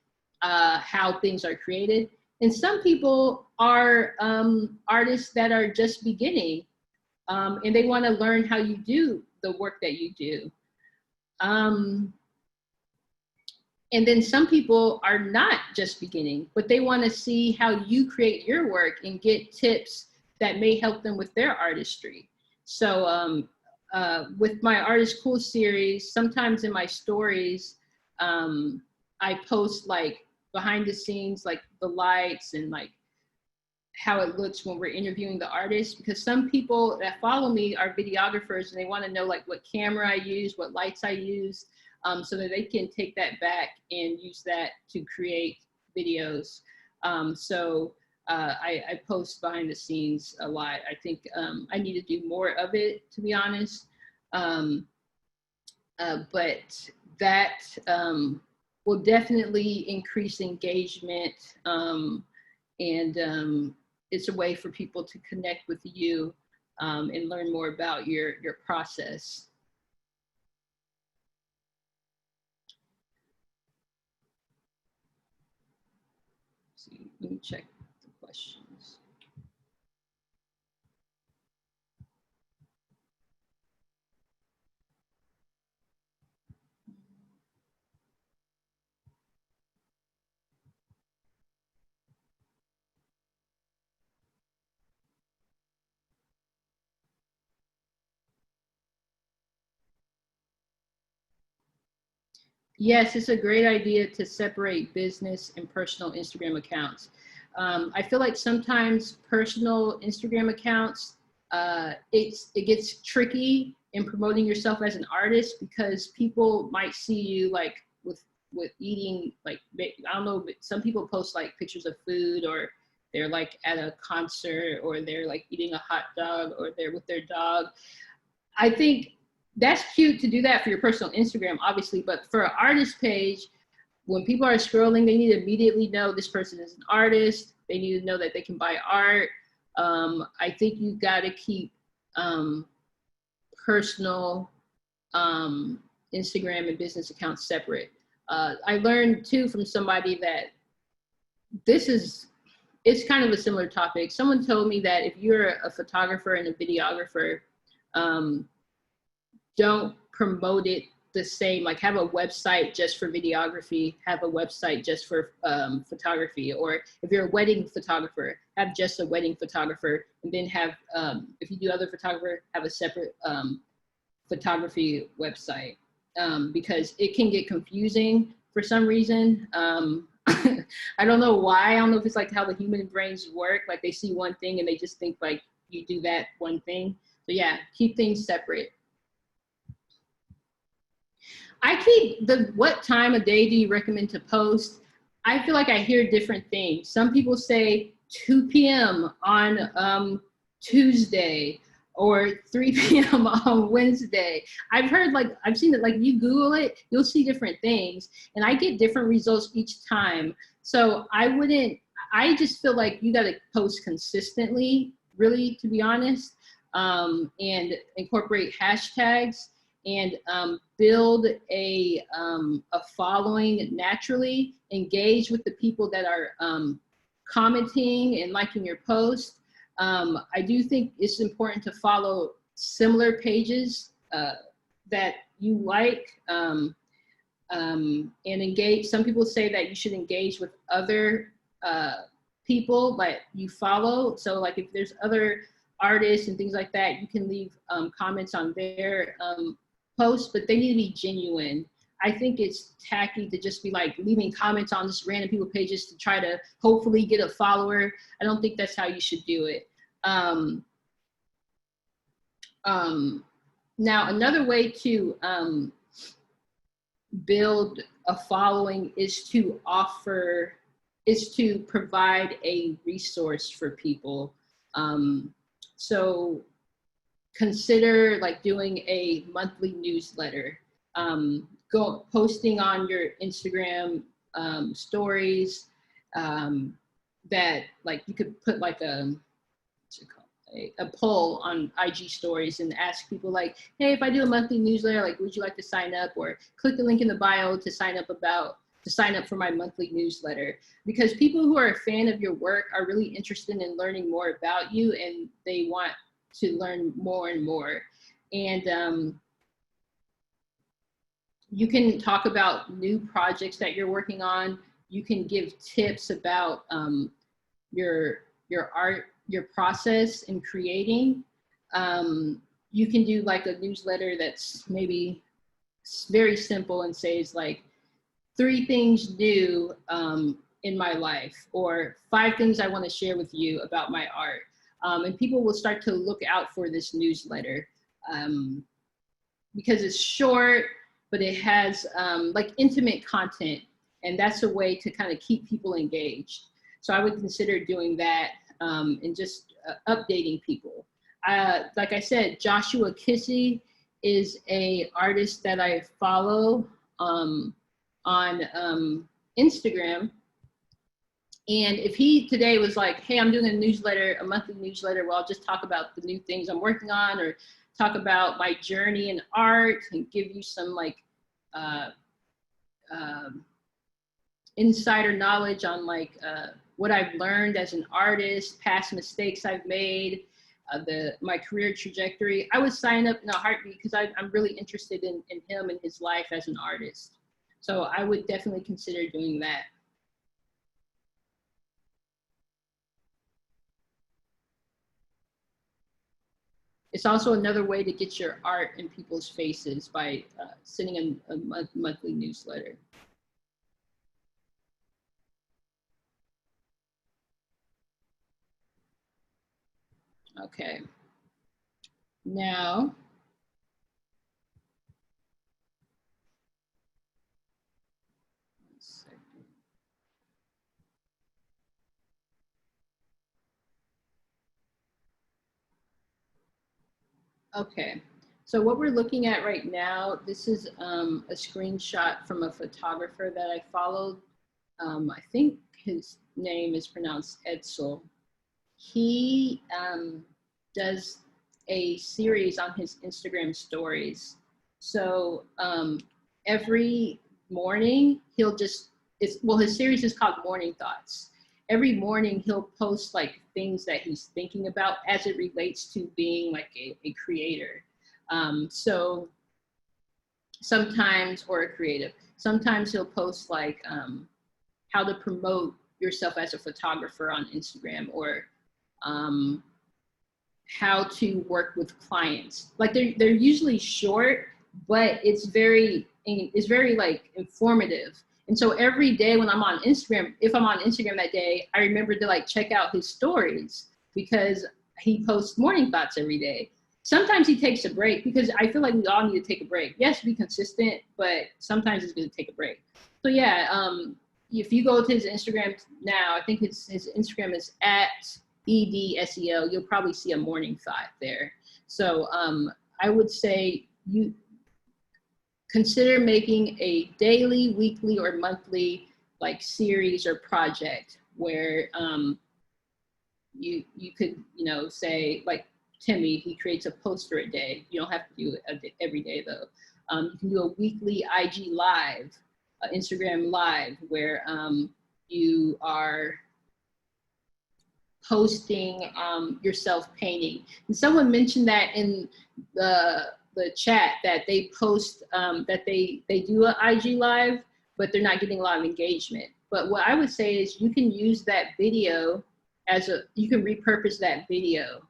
how things are created. And some people are artists that are just beginning, and they want to learn how you do the work that you do. And then some people are not just beginning, but they want to see how you create your work and get tips that may help them with their artistry. So with my Artist Cool series, sometimes in my stories, I post behind the scenes, the lights and how it looks when we're interviewing the artist, because some people that follow me are videographers and they want to know what camera I use, what lights I use, so that they can take that back and use that to create videos. I post behind the scenes a lot. I think I need to do more of it, to be honest. But that will definitely increase engagement, and it's a way for people to connect with you and learn more about your process. Let's see, let me check the questions. Yes, it's a great idea to separate business and personal Instagram accounts. I feel like sometimes personal Instagram accounts, it gets tricky in promoting yourself as an artist, because people might see you with eating, I don't know, but some people post pictures of food, or they're at a concert, or they're eating a hot dog, or they're with their dog. I think that's cute to do that for your personal Instagram, obviously, but for an artist page, when people are scrolling, they need to immediately know this person is an artist. They need to know that they can buy art. I think you got to keep personal Instagram and business accounts separate. I learned too from somebody that it's kind of a similar topic. Someone told me that if you're a photographer and a videographer, don't promote it the same, like have a website just for videography, have a website just for photography, or if you're a wedding photographer, have just a wedding photographer, and then have, if you do other photographer, have a separate photography website, because it can get confusing for some reason. I don't know why. I don't know if it's like how the human brains work. Like they see one thing and they just think like you do that one thing. So yeah, keep things separate. I keep what time of day do you recommend to post? I feel like I hear different things. Some people say 2 p.m. on Tuesday or 3 p.m. on Wednesday. I've heard, like, I've seen it, like you Google it, you'll see different things, and I get different results each time. So I just feel like you got to post consistently, really, to be honest, and incorporate hashtags, and build a following naturally, engage with the people that are commenting and liking your post. I do think it's important to follow similar pages that you like, and engage. Some people say that you should engage with other people that you follow. So like if there's other artists and things like that, you can leave comments on their posts, but they need to be genuine. I think it's tacky to just be like leaving comments on just random people pages to try to hopefully get a follower. I don't think that's how you should do it. Now, another way to build a following is to provide a resource for people. So consider like doing a monthly newsletter, posting on your Instagram stories, that like you could put like a poll on IG stories and ask people like, hey, if I do a monthly newsletter, like, would you like to sign up? Or click the link in the bio to sign up for my monthly newsletter. Because people who are a fan of your work are really interested in learning more about you, and they want to learn more and more. And you can talk about new projects that you're working on. You can give tips about your art, your process in creating. You can do like a newsletter that's maybe very simple and says like 3 things new in my life, or 5 things I want to share with you about my art. And people will start to look out for this newsletter because it's short, but it has like intimate content, and that's a way to kind of keep people engaged. So I would consider doing that, and just updating people. Like I said, Joshua Kissy is an artist that I follow on Instagram. And if he today was like, hey, I'm doing a newsletter, a monthly newsletter where I'll just talk about the new things I'm working on, or talk about my journey in art and give you some like insider knowledge on like what I've learned as an artist, past mistakes I've made, my career trajectory, I would sign up in a heartbeat because I'm really interested in him and his life as an artist. So I would definitely consider doing that. It's also another way to get your art in people's faces by sending a monthly newsletter. Okay. Now, okay, so what we're looking at right now, this is a screenshot from a photographer that I followed. I think his name is pronounced Edsel. He does a series on his Instagram stories. So every morning he'll just, his series is called Morning Thoughts. Every morning he'll post like things that he's thinking about as it relates to being like a creator. So sometimes, or a creative. Sometimes he'll post like how to promote yourself as a photographer on Instagram, or how to work with clients. Like they're usually short, but it's very like informative. And so every day when I'm on Instagram, if I'm on Instagram that day, I remember to like check out his stories, because he posts morning thoughts every day. Sometimes he takes a break, because I feel like we all need to take a break. Yes, be consistent, but sometimes it's good to take a break. So yeah, if you go to his Instagram now, I think his Instagram is at EDSEL, you'll probably see a morning thought there. So I would say you consider making a daily, weekly, or monthly like series or project where you could, you know, say like Timmy, he creates a poster a day. You don't have to do it every day though. You can do a weekly IG live, Instagram live, where you are posting yourself painting. And someone mentioned that in the chat, that they post that they do an IG live, but they're not getting a lot of engagement. But what I would say is you can use that video you can repurpose that video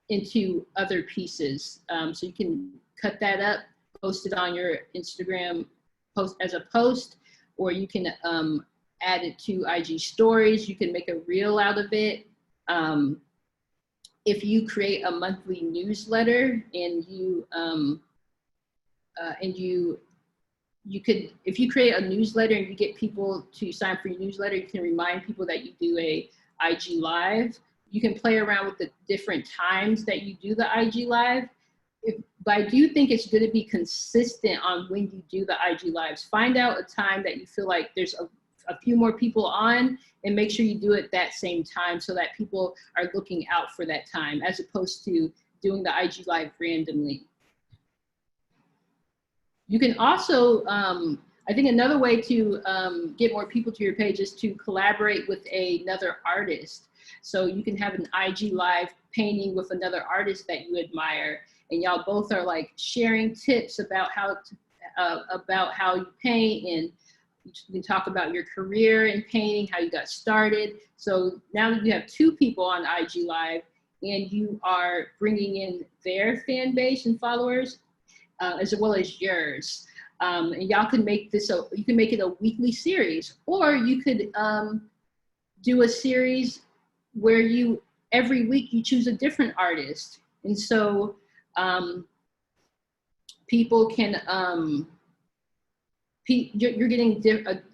into other pieces. So you can cut that up, post it on your Instagram post as a post, or you can add it to IG stories. You can make a reel out of it. If you create a monthly newsletter and you could, if you create a newsletter and you get people to sign up for your newsletter, you can remind people that you do a IG live. You can play around with the different times that you do the IG live. But I do think it's good to be consistent on when you do the IG lives. Find out a time that you feel like there's a few more people on, and make sure you do it that same time so that people are looking out for that time, as opposed to doing the IG live randomly. You can also, I think another way to get more people to your page is to collaborate with another artist. So you can have an IG live painting with another artist that you admire, and y'all both are like sharing tips about how you paint, and you can talk about your career in painting, how you got started. So now that you have two people on IG live, and you are bringing in their fan base and followers, as well as yours. And y'all can make this, you can make it a weekly series, or you could do a series where every week you choose a different artist. And so people can, you're getting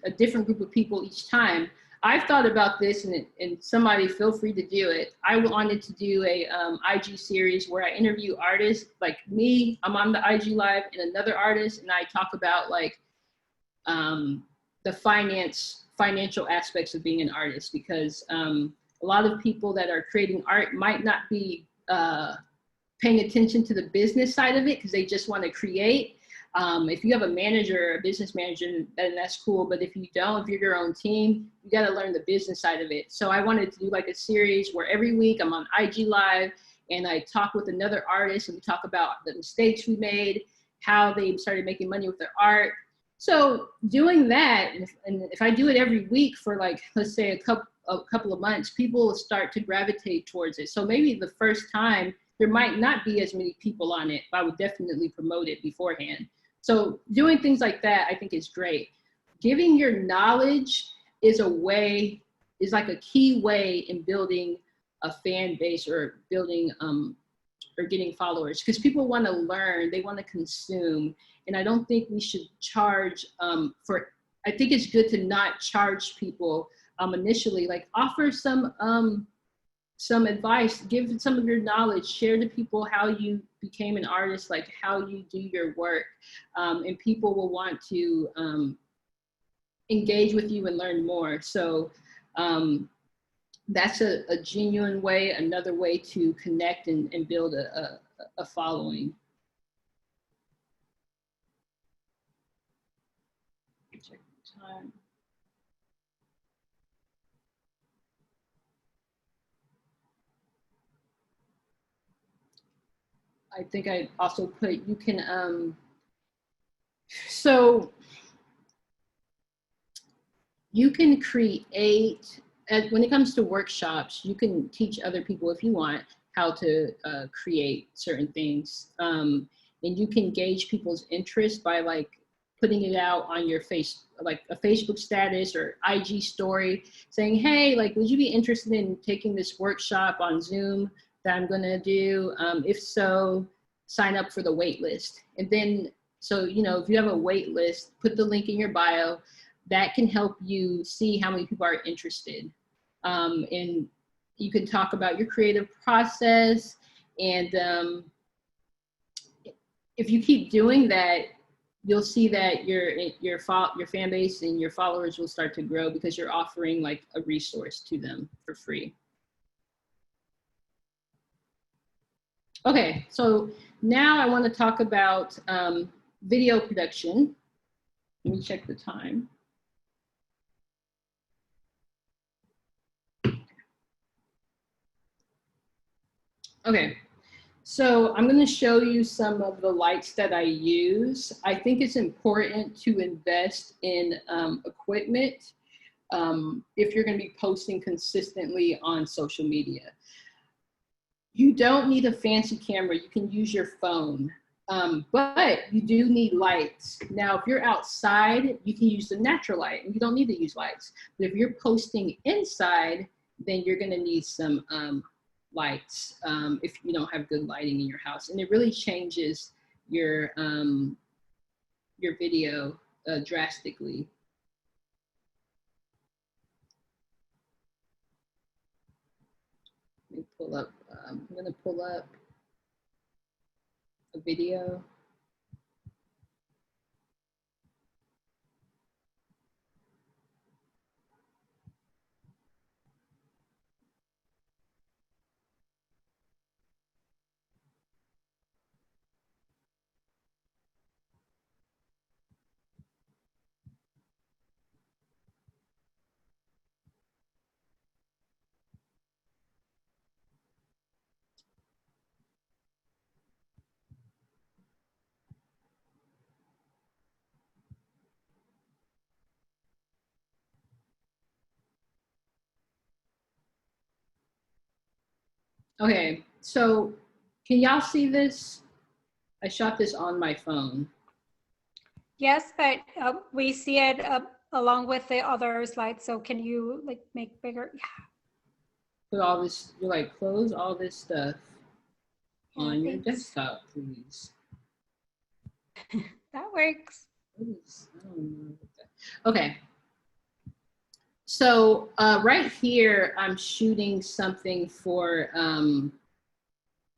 a different group of people each time. I've thought about this, and somebody feel free to do it. I wanted to do a IG series where I interview artists like me. I'm on the IG live, and another artist, and I talk about like the financial aspects of being an artist, because a lot of people that are creating art might not be paying attention to the business side of it, because they just want to create. If you have a manager or a business manager, then that's cool. But if you don't, if you're your own team, you got to learn the business side of it. So I wanted to do like a series where every week I'm on IG live, and I talk with another artist, and we talk about the mistakes we made, how they started making money with their art. So doing that, and if I do it every week for like, let's say a couple of months, people will start to gravitate towards it. So maybe the first time there might not be as many people on it, but I would definitely promote it beforehand. So doing things like that, I think is great. Giving your knowledge is like a key way in building a fan base, or building or getting followers, because people want to learn, they want to consume. And I don't think we should charge I think it's good to not charge people initially, like offer some advice, give some of your knowledge, share to people how you became an artist, like how you do your work, and people will want to engage with you and learn more. So that's a genuine way, another way to connect and build a following. Check the time. I think I also put, you can So you can create, when it comes to workshops, you can teach other people if you want how to create certain things. And you can gauge people's interest by like putting it out on your like a Facebook status or IG story saying, hey, like, would you be interested in taking this workshop on Zoom that I'm gonna do? If so, sign up for the wait list. And then, so, you know, if you have a wait list, put the link in your bio. That can help you see how many people are interested. And you can talk about your creative process. And if you keep doing that, you'll see that your fan base and your followers will start to grow because you're offering like a resource to them for free. Okay, so now I want to talk about video production. Let me check the time. Okay, so I'm going to show you some of the lights that I use. I think it's important to invest in equipment if you're going to be posting consistently on social media. You don't need a fancy camera. You can use your phone, but you do need lights. Now, if you're outside, you can use the natural light and you don't need to use lights. But if you're posting inside, then you're going to need some lights if you don't have good lighting in your house. And it really changes your video drastically. Let me pull up, I'm gonna pull up a video. Okay, so can y'all see this? I shot this on my phone. Yes, but we see it along with the other slides. So can you like make bigger? Yeah. Put all this, you like close all this stuff on your Thanks. desktop, please. That works. Okay. So right here, I'm shooting something for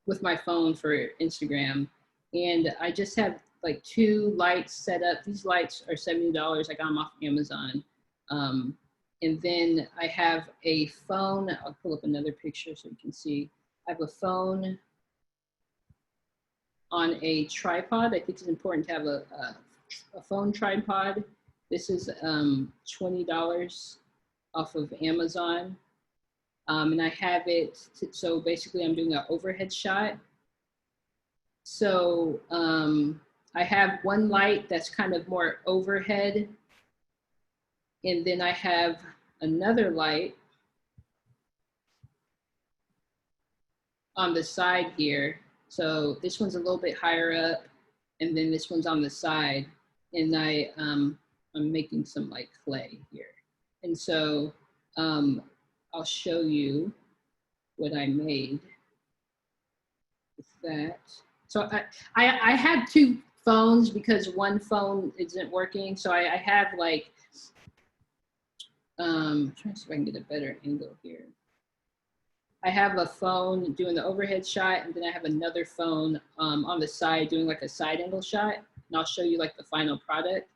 with my phone for Instagram, and I just have like 2 lights set up. These lights are $70. I got them off Amazon. And then I have a phone. I'll pull up another picture so you can see. I have a phone on a tripod. I think it's important to have a phone tripod. This is $20 off of Amazon. And I have it, so basically I'm doing an overhead shot. So I have one light that's kind of more overhead. And then I have another light on the side here. So this one's a little bit higher up, and then this one's on the side. And I'm making some like clay here. And so I'll show you what I made with that. So I had 2 phones because one phone isn't working. So I have like, I'm trying to see if I can get a better angle here. I have a phone doing the overhead shot, and then I have another phone on the side doing like a side angle shot. And I'll show you like the final product.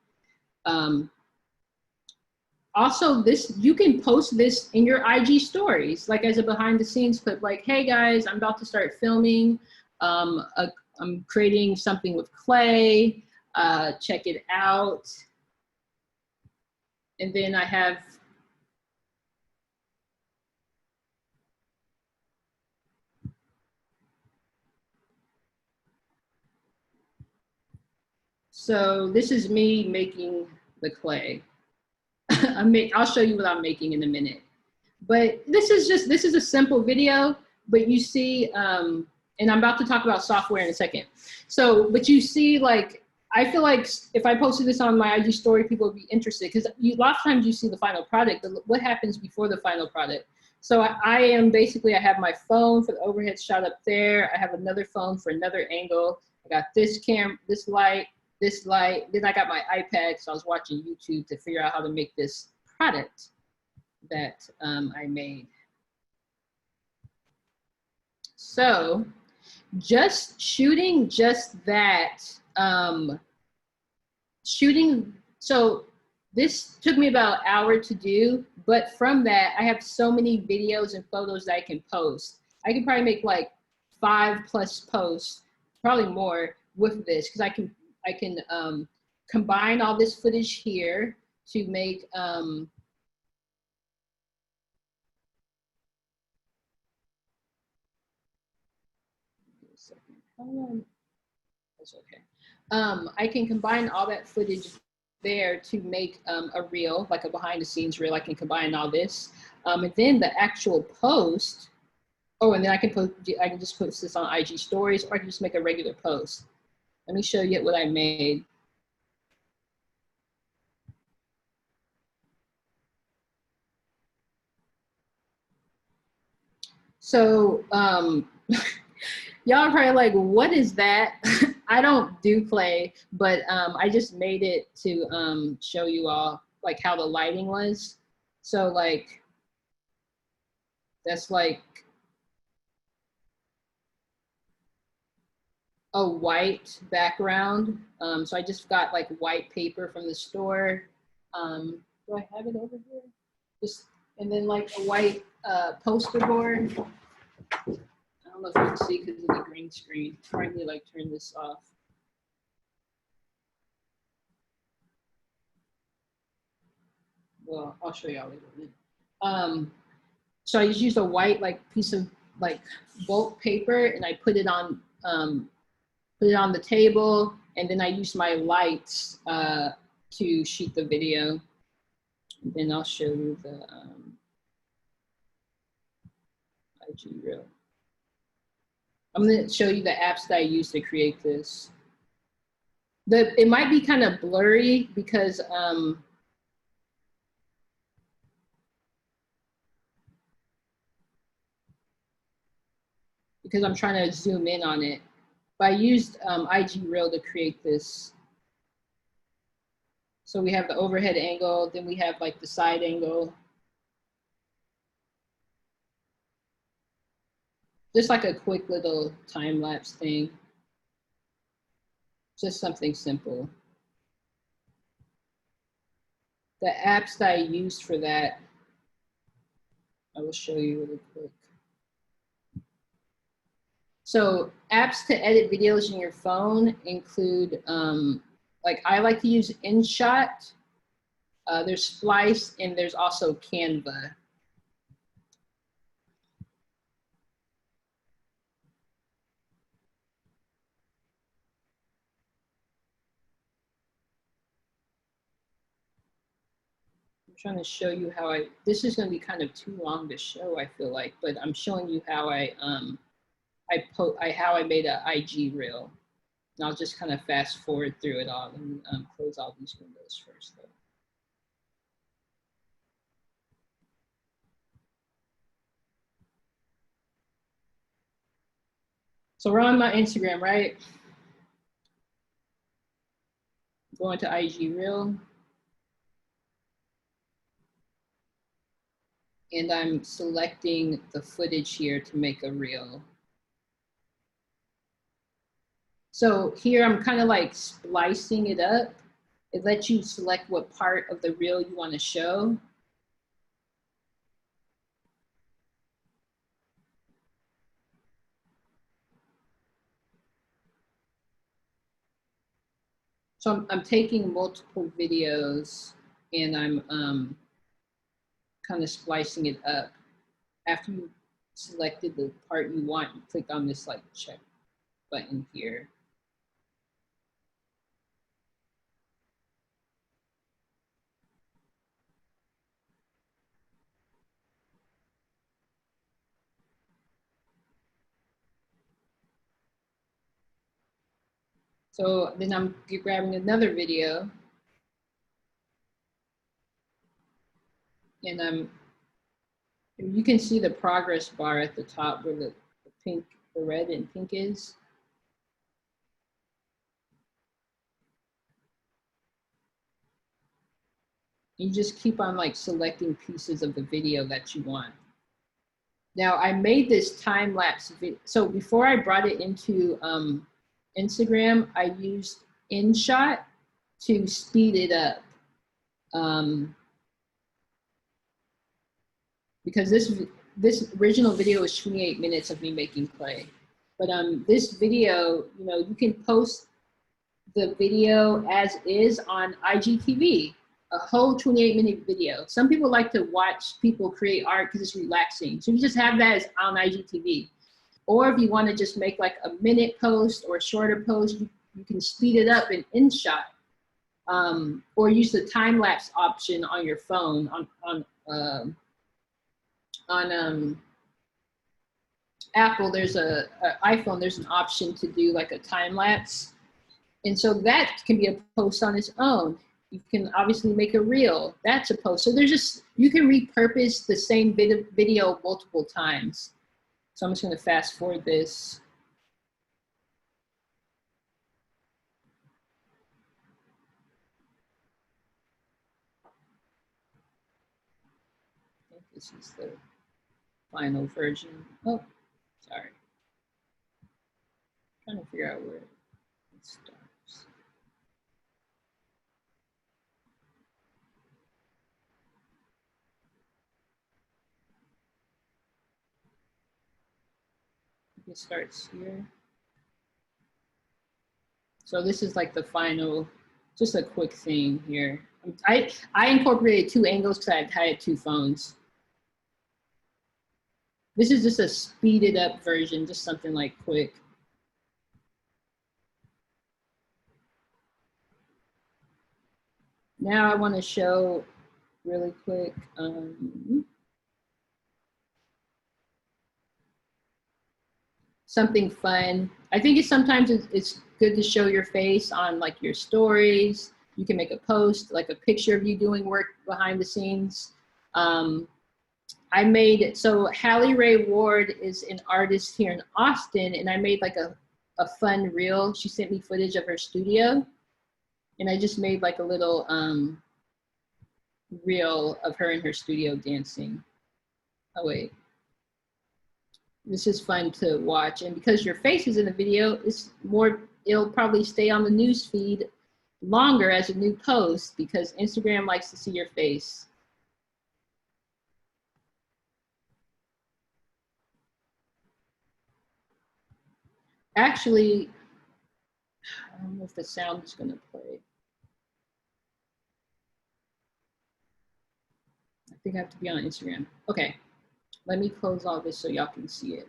Also, this, you can post this in your IG stories, like as a behind the scenes clip, like, hey guys, I'm about to start filming. I'm creating something with clay, check it out. And then I have, So this is me making the clay. I'll show you what I'm making in a minute. But this is a simple video, but you see, and I'm about to talk about software in a second. So, but you see, like, I feel like if I posted this on my IG story, people would be interested because a lot of times you see the final product, but what happens before the final product? So I am basically, I have my phone for the overhead shot up there. I have another phone for another angle. I got this camera, this light. Then I got my iPad, so I was watching YouTube to figure out how to make this product that I made. So just shooting just that, so this took me about an hour to do, but from that, I have so many videos and photos that I can post. I can probably make like 5+ posts, probably more with this, because I can combine all this footage here to make, that's okay. I can combine all that footage there to make a reel, like a behind the scenes reel. I can combine all this. And then the actual post, oh, and then I can just post this on IG stories, or I can just make a regular post. Let me show you what I made. So y'all are probably like, what is that? I don't do clay, but I just made it to show you all like how the lighting was. So like, that's like a white background. So I just got like white paper from the store. Do I have it over here? Just, and then like a white poster board. I don't know if you can see because of the green screen. Trying to like turn this off. Well, I'll show y'all later. So I just used a white like piece of like bulk paper, and I put it on the table, and then I used my lights to shoot the video. And then I'll show you the IG reel. I'm going to show you the apps that I use to create this. It might be kind of blurry because I'm trying to zoom in on it. But I used IG reel to create this. So we have the overhead angle, then we have like the side angle. Just like a quick little time lapse thing. Just something simple. The apps that I used for that, I will show you really quick. So apps to edit videos in your phone include, like I like to use InShot, there's Splice, and there's also Canva. I'm trying to show you how this is going to be kind of too long to show, I feel like, but I'm showing you how how I made an IG reel. And I'll just kind of fast forward through it all and close all these windows first though. So we're on my Instagram, right? Going to IG reel. And I'm selecting the footage here to make a reel. So here I'm kind of like splicing it up. It lets you select what part of the reel you want to show. So I'm taking multiple videos and I'm kind of splicing it up. After you selected the part you want, you click on this like check button here. So then I'm grabbing another video, and you can see the progress bar at the top where the pink, the red and pink is. You just keep on like selecting pieces of the video that you want. Now I made this time-lapse video. So before I brought it into Instagram, I used InShot to speed it up. Because this original video is 28 minutes of me making clay. But this video, you know, you can post the video as is on IGTV, a whole 28-minute video. Some people like to watch people create art because it's relaxing. So you just have that as on IGTV. Or if you want to just make like a minute post or a shorter post, you can speed it up in InShot. Or use the time-lapse option on your phone on Apple. There's a iPhone, there's an option to do like a time lapse. And so that can be a post on its own. You can obviously make a reel, that's a post. So there's just, you can repurpose the same video multiple times. So I'm just gonna fast forward this. I think this is the final version. Oh, sorry. I'm trying to figure out where it starts. It starts here. So this is like the final, just a quick thing here. I incorporated 2 angles because I had 2 phones. This is just a speeded up version, just something like quick. Now I want to show really quick. Something fun. I think sometimes it's good to show your face on like your stories. You can make a post, like a picture of you doing work behind the scenes. I made, so Hallie Ray Ward is an artist here in Austin, and I made like a fun reel. She sent me footage of her studio, and I just made like a little reel of her in her studio dancing. Oh wait. This is fun to watch, and because your face is in the video, it'll probably stay on the news feed longer as a new post because Instagram likes to see your face. Actually, I don't know if the sound is gonna play. I think I have to be on Instagram. Okay, let me close all this so y'all can see it.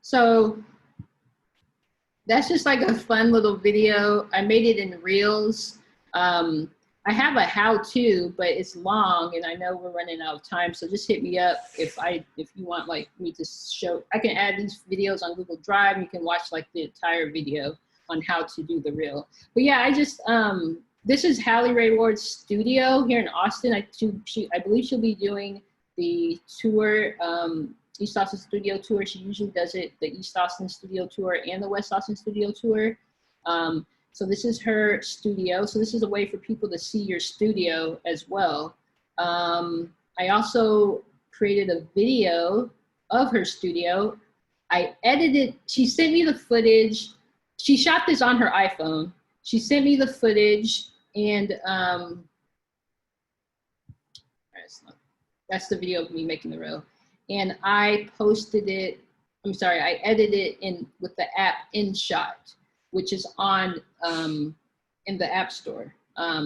So that's just like a fun little video. I made it in Reels. I have a how-to, but it's long, and I know we're running out of time. So just hit me up if you want like me to show. I can add these videos on Google Drive. You can watch like the entire video on how to do the reel. But yeah, I just this is Hallie Ray Ward's studio here in Austin. I believe she'll be doing the tour. East Austin Studio Tour. She usually does it, the East Austin Studio Tour and the West Austin Studio Tour. So this is her studio. So this is a way for people to see your studio as well. I also created a video of her studio. I edited, she sent me the footage. She shot this on her iPhone. She sent me the footage, and that's the video of me making the reel. And I posted it, I edited it in with the app InShot, which is on in the App Store.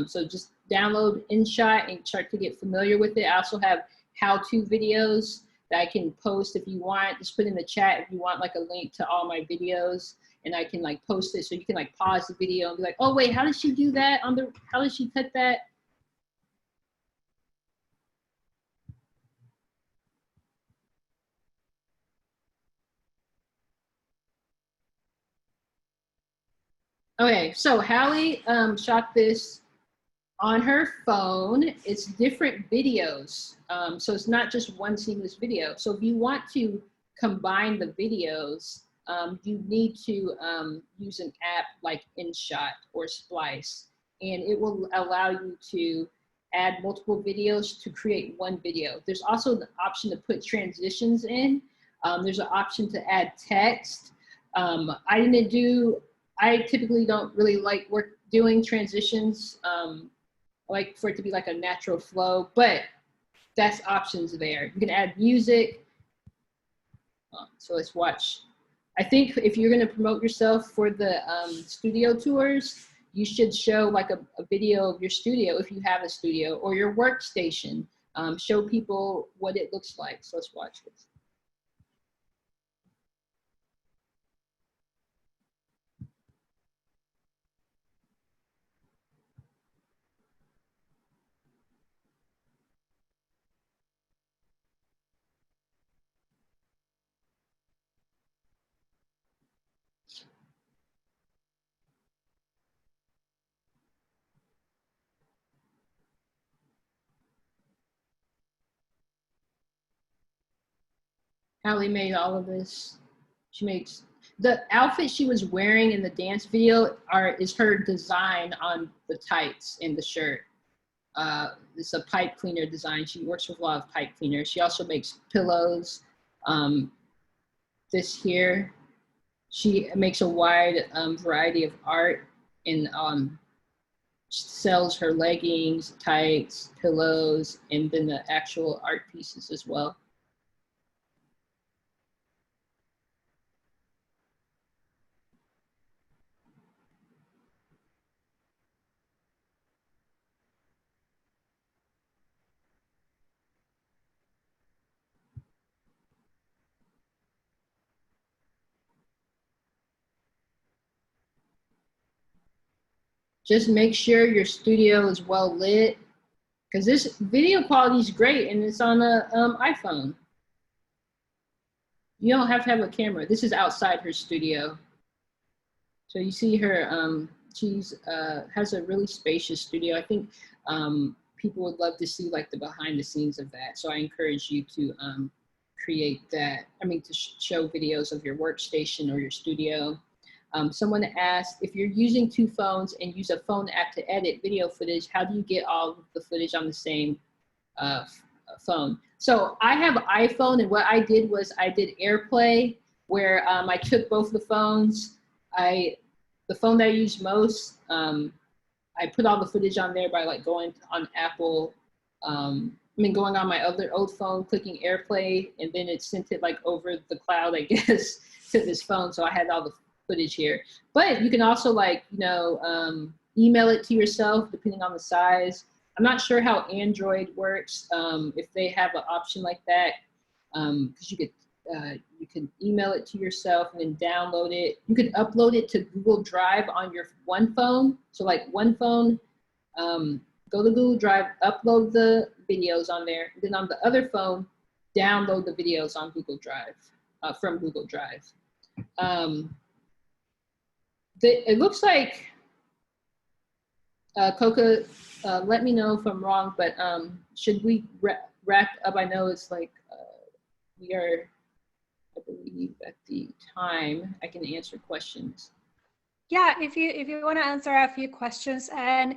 So just download InShot and start to get familiar with it. I also have how-to videos that I can post if you want. Just put in the chat if you want like a link to all my videos, and I can like post it so you can like pause the video and be like, oh wait, how did she do that on the, how did she cut that? Okay, so Hallie shot this on her phone. It's different videos. So it's not just one seamless video. So if you want to combine the videos, you need to use an app like InShot or Splice, and it will allow you to add multiple videos to create one video. There's also the option to put transitions in. There's an option to add text. I typically don't really like doing transitions. I like for it to be like a natural flow, but that's options there. You can add music. So let's watch. I think if you're going to promote yourself for the studio tours, you should show like a video of your studio if you have a studio, or your workstation. Show people what it looks like. So let's watch this. Hallie made all of this. She makes the outfit she was wearing in the dance video is her design on the tights and the shirt. It's a pipe cleaner design. She works with a lot of pipe cleaners. She also makes pillows. This here, she makes a wide variety of art, and sells her leggings, tights, pillows, and then the actual art pieces as well. Just make sure your studio is well lit, because this video quality is great and it's on a iPhone. You don't have to have a camera. This is outside her studio. So you see her, she's has a really spacious studio. I think people would love to see like the behind the scenes of that. So I encourage you to create that. I mean, to show videos of your workstation or your studio. Someone asked, if you're using two phones and use a phone app to edit video footage, how do you get all of the footage on the same phone? So I have an iPhone, and what I did was I did AirPlay, where I took both the phones. The phone that I use most, I put all the footage on there by like going on Apple, going on my other old phone, clicking AirPlay, and then it sent it like over the cloud, I guess, to this phone. So I had all the footage here. But you can also like, email it to yourself depending on the size. I'm not sure how Android works, if they have an option like that, because you can email it to yourself and then download it. You can upload it to Google Drive on your one phone. So like one phone, go to Google Drive, upload the videos on there. And then on the other phone, download the videos on Google Drive, from Google Drive. It looks like, Coca, let me know if I'm wrong, but should we wrap up? I know it's like, we are, I believe, at the time. I can answer questions. Yeah, if you want to answer a few questions, and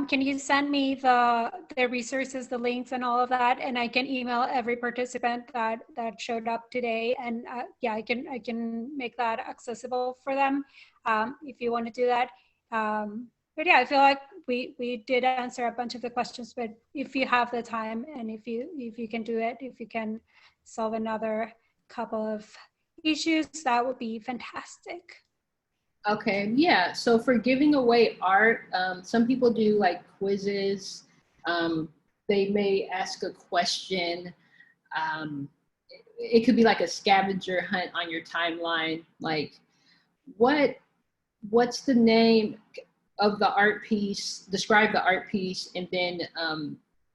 can you send me the resources, the links, and all of that, and I can email every participant that showed up today, and yeah, I can make that accessible for them, if you want to do that. But yeah, I feel like we did answer a bunch of the questions, but if you have the time, and if you can do it, if you can solve another couple of issues, that would be fantastic. Okay, yeah. So for giving away art, some people do like quizzes. They may ask a question. it could be like a scavenger hunt on your timeline. Like, what's the name of the art piece? Describe the art piece, and then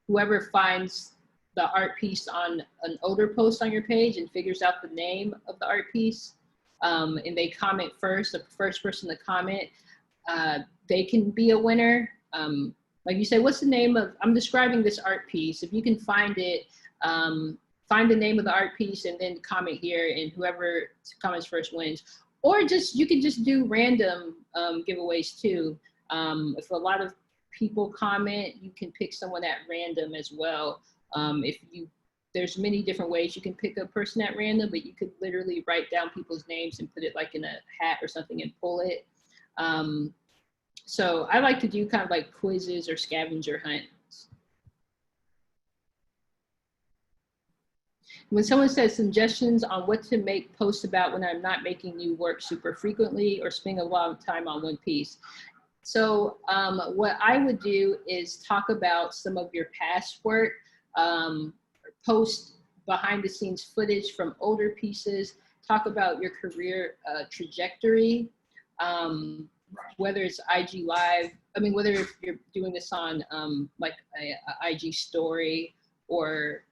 whoever finds the art piece on an older post on your page and figures out the name of the art piece, and they comment first, the first person to comment, they can be a winner. Like you say, what's the name of, I'm describing this art piece. If you can find it, find the name of the art piece and then comment here, and whoever comments first wins. Or just, you can just do random giveaways too. If a lot of people comment, you can pick someone at random as well. There's many different ways you can pick a person at random, but you could literally write down people's names and put it like in a hat or something and pull it. So I like to do kind of like quizzes or scavenger hunts. When someone says suggestions on what to make posts about when I'm not making new work super frequently or spending a lot of time on one piece. So what I would do is talk about some of your past work, post behind the scenes footage from older pieces, talk about your career trajectory, whether it's IG Live, I mean, whether if you're doing this on like a IG story or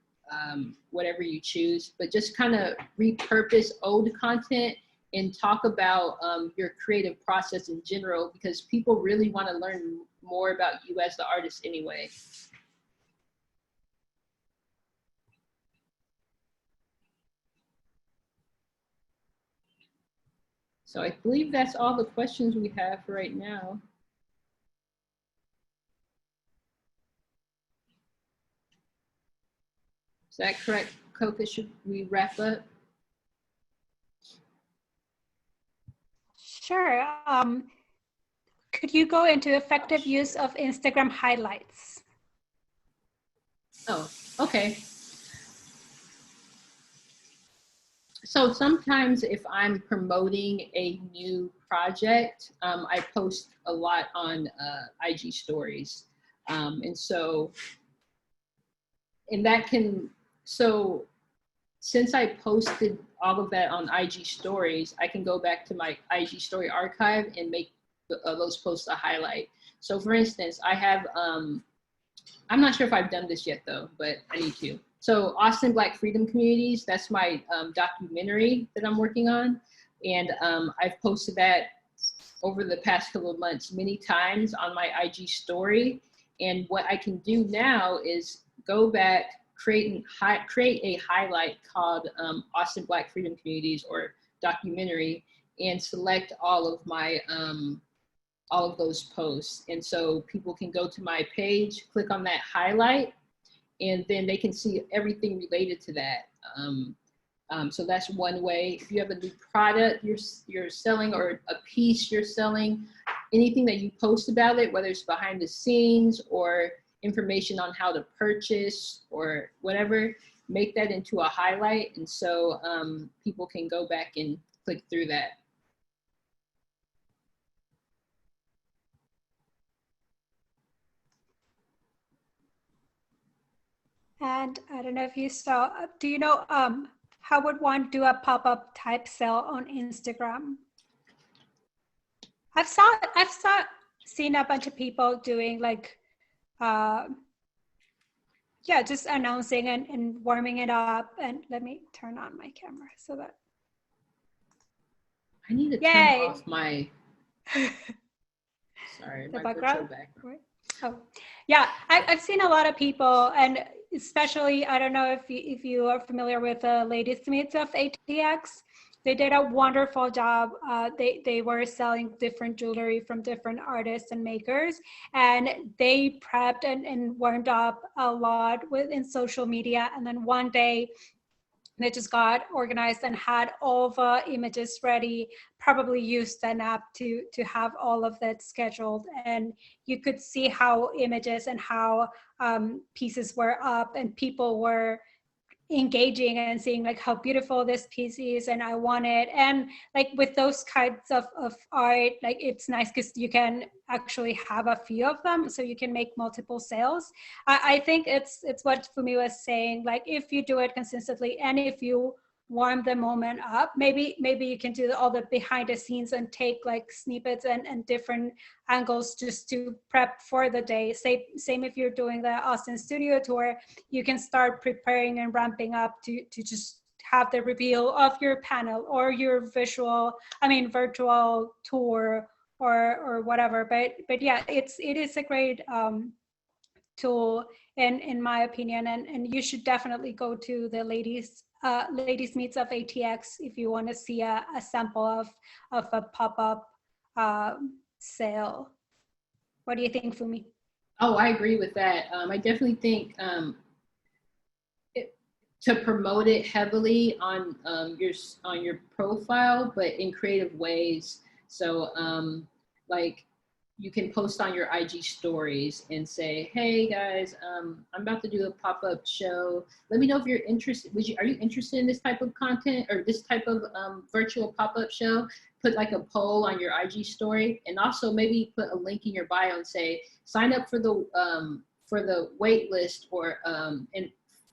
whatever you choose, but just kind of repurpose old content and talk about your creative process in general, because people really want to learn more about you as the artist anyway. So I believe that's all the questions we have for right now. Is that correct, Coca? Should we wrap up? Sure. Could you go into effective use of Instagram highlights? Oh, okay. So sometimes if I'm promoting a new project, I post a lot on IG stories. And that can, so since I posted all of that on IG stories, I can go back to my IG story archive and make those posts a highlight. So for instance, I have, I'm not sure if I've done this yet though, but I need to. So Austin Black Freedom Communities, that's my documentary that I'm working on. And I've posted that over the past couple of months many times on my IG story. And what I can do now is go back, create a highlight called Austin Black Freedom Communities or documentary, and select all of my all of those posts. And so people can go to my page, click on that highlight, and then they can see everything related to that. So that's one way. If you have a new product you're selling or a piece you're selling, anything that you post about it, whether it's behind the scenes or information on how to purchase or whatever, make that into a highlight. And so people can go back and click through that. And I don't know if you saw, do you know how would one do a pop-up type sale on Instagram? I've seen a bunch of people doing like, yeah, just announcing and warming it up. And let me turn on my camera so that. I need to turn off my, sorry, the my background. background. Oh, yeah, I've seen a lot of people, and especially, I don't know if you are familiar with the Ladysmiths of ATX. They did a wonderful job. They were selling different jewelry from different artists and makers, and they prepped and warmed up a lot in social media. And then one day, they just got organized and had all the images ready, probably used an app to have all of that scheduled. And you could see how images and how pieces were up, and people were engaging and seeing like how beautiful this piece is and I want it. And like with those kinds of art, like it's nice because you can actually have a few of them, so you can make multiple sales. I think it's what Fumi was saying, like if you do it consistently and if you warm the moment up. Maybe you can do all the behind the scenes and take like snippets and different angles just to prep for the day. Same if you're doing the Austin studio tour, you can start preparing and ramping up to just have the reveal of your panel or your virtual tour or whatever. But yeah, it is a great tool in my opinion, and you should definitely go to the ladies meets of ATX if you want to see a sample of a pop-up sale. What do you think, Fumi? Oh, I agree with that. I definitely think to promote it heavily on your profile, but in creative ways. So like you can post on your IG stories and say, hey guys, I'm about to do a pop-up show. Let me know if you're interested. Are you interested in this type of content or this type of virtual pop-up show? Put like a poll on your IG story, and also maybe put a link in your bio and say, sign up for the wait list, or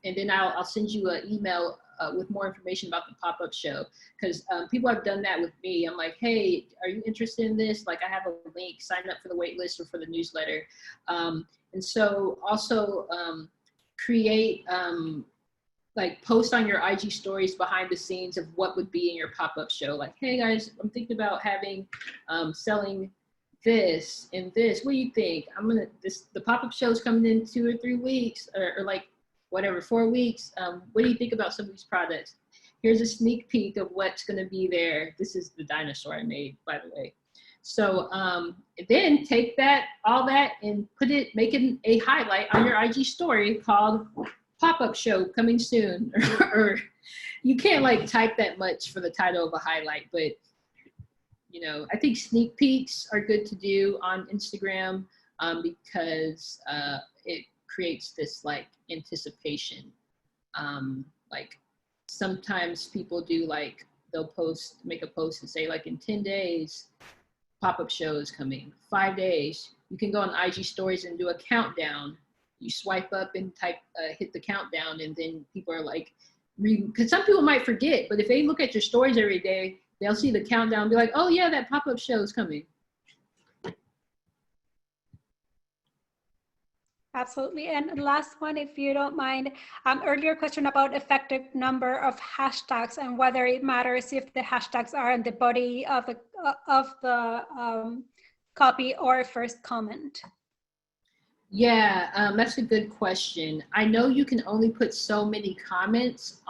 and then I'll send you an email with more information about the pop-up show. Because people have done that with me. I'm like, hey, are you interested in this? Like, I have a link, sign up for the wait list or for the newsletter. And so also create, like post on your IG stories behind the scenes of what would be in your pop-up show. Like, hey guys, I'm thinking about having, selling this and this. What do you think? The pop-up show is coming in 2 or 3 weeks, or like, whatever, 4 weeks. What do you think about some of these products? Here's a sneak peek of what's gonna be there. This is the dinosaur I made, by the way. So then take all that and make it a highlight on your IG story called pop-up show coming soon. Or you can't like type that much for the title of a highlight, but you know, I think sneak peeks are good to do on Instagram because it creates this like anticipation. Like sometimes people do like, they'll make a post and say like, in 10 days, pop-up show is coming. 5 days, you can go on IG stories and do a countdown. You swipe up and hit the countdown, and then people are like, because some people might forget, but if they look at your stories every day, they'll see the countdown and be like, oh yeah, that pop-up show is coming. Absolutely. And last one, if you don't mind, earlier question about effective number of hashtags and whether it matters if the hashtags are in the body of the copy or first comment. Yeah, that's a good question. I know you can only put so many comments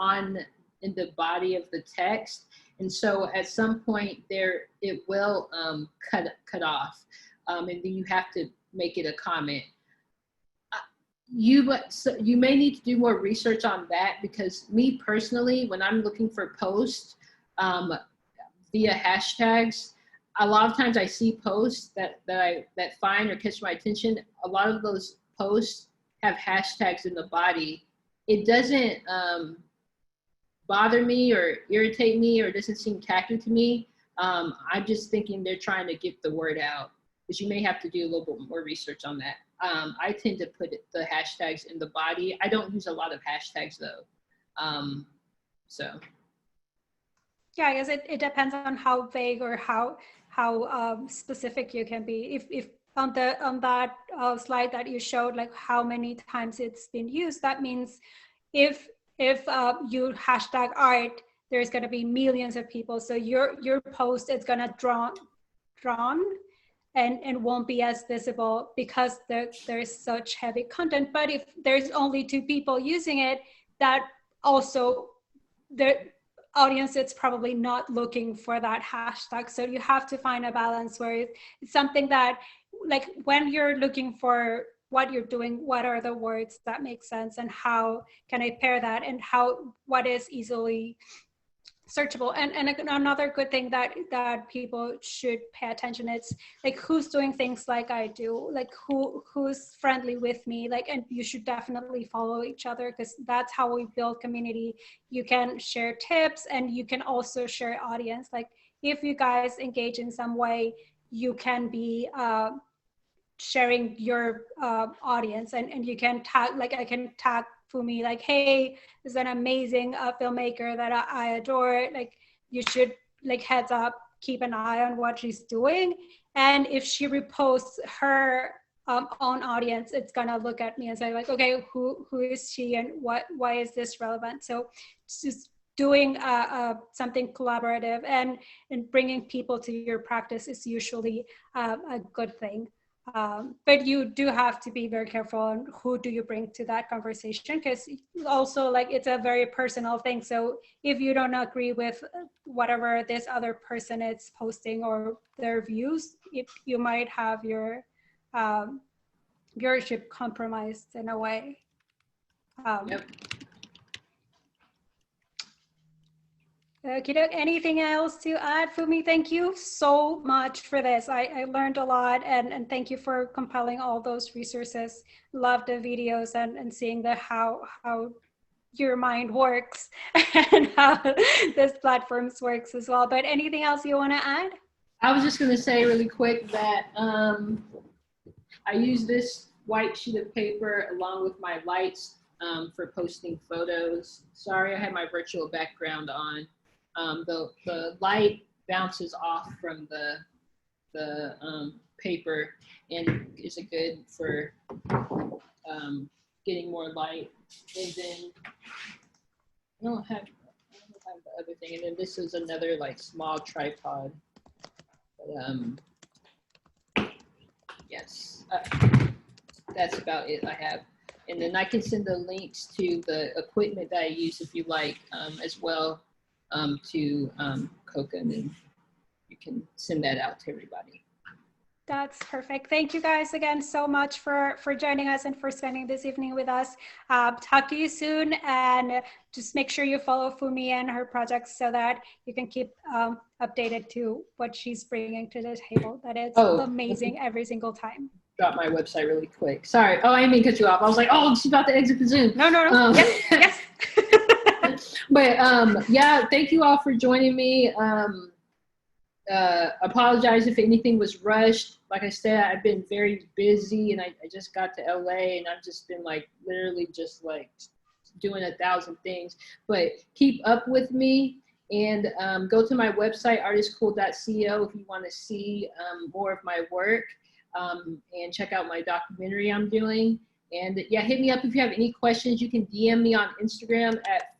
in the body of the text, and so at some point it will cut off, and then you have to make it a comment. You may need to do more research on that, because me personally, when I'm looking for posts via hashtags, a lot of times I see posts that find or catch my attention. A lot of those posts have hashtags in the body. It doesn't bother me or irritate me or doesn't seem tacky to me. I'm just thinking they're trying to get the word out, but you may have to do a little bit more research on that. I tend to put the hashtags in the body. I don't use a lot of hashtags though. So. Yeah, I guess it depends on how vague or how specific you can be. If on that slide that you showed, like how many times it's been used, that means if you hashtag art, there's going to be millions of people. So your post is going to drawn and won't be as visible because there's such heavy content. But if there's only 2 people using it, that also the audience is probably not looking for that hashtag. So you have to find a balance where it's something that, like, when you're looking for what you're doing, what are the words that make sense, and how can I pair that, and what is easily searchable. And another good thing that people should pay attention, it's like who's doing things like I do, like who's friendly with me, like, and you should definitely follow each other, because that's how we build community. You can share tips and you can also share audience. Like if you guys engage in some way, you can be sharing your audience, and you can tag, like I can tag Fumi, like, hey, this is an amazing filmmaker that I adore. Like, you should, like, heads up, keep an eye on what she's doing. And if she reposts her own audience, it's gonna look at me and say, like, okay, who is she, and why is this relevant? So it's just doing something collaborative and bringing people to your practice is usually a good thing. But you do have to be very careful on who do you bring to that conversation, because also, like, it's a very personal thing. So if you don't agree with whatever this other person is posting or their views, you might have your viewership compromised in a way. Yep. Okay, anything else to add, Fumi? Thank you so much for this. I learned a lot, and thank you for compiling all those resources. Love the videos and seeing the how your mind works and how this platforms works as well. But anything else you want to add? I was just going to say really quick that I use this white sheet of paper along with my lights for posting photos. Sorry, I had my virtual background on. The light bounces off from the paper and is it good for getting more light. And then I don't have the other thing. And then this is another like small tripod. But, yes, that's about it I have. And then I can send the links to the equipment that I use if you like as well to Coca, and then you can send that out to everybody. That's perfect. Thank you guys again so much for joining us and for spending this evening with us. Talk to you soon, and just make sure you follow Fumi and her projects so that you can keep updated to what she's bringing to the table. That is amazing every single time. Drop my website really quick. Sorry. Oh, I didn't mean to cut you off. I was like, oh, she's about to exit the Zoom. No. Yes. But yeah, thank you all for joining me. Apologize if anything was rushed. Like I said, I've been very busy, and I just got to LA, and I've just been like literally just like doing 1,000 things. But keep up with me, and go to my website, artistcool.co, if you want to see more of my work, and check out my documentary I'm doing. And yeah, hit me up if you have any questions. You can DM me on Instagram at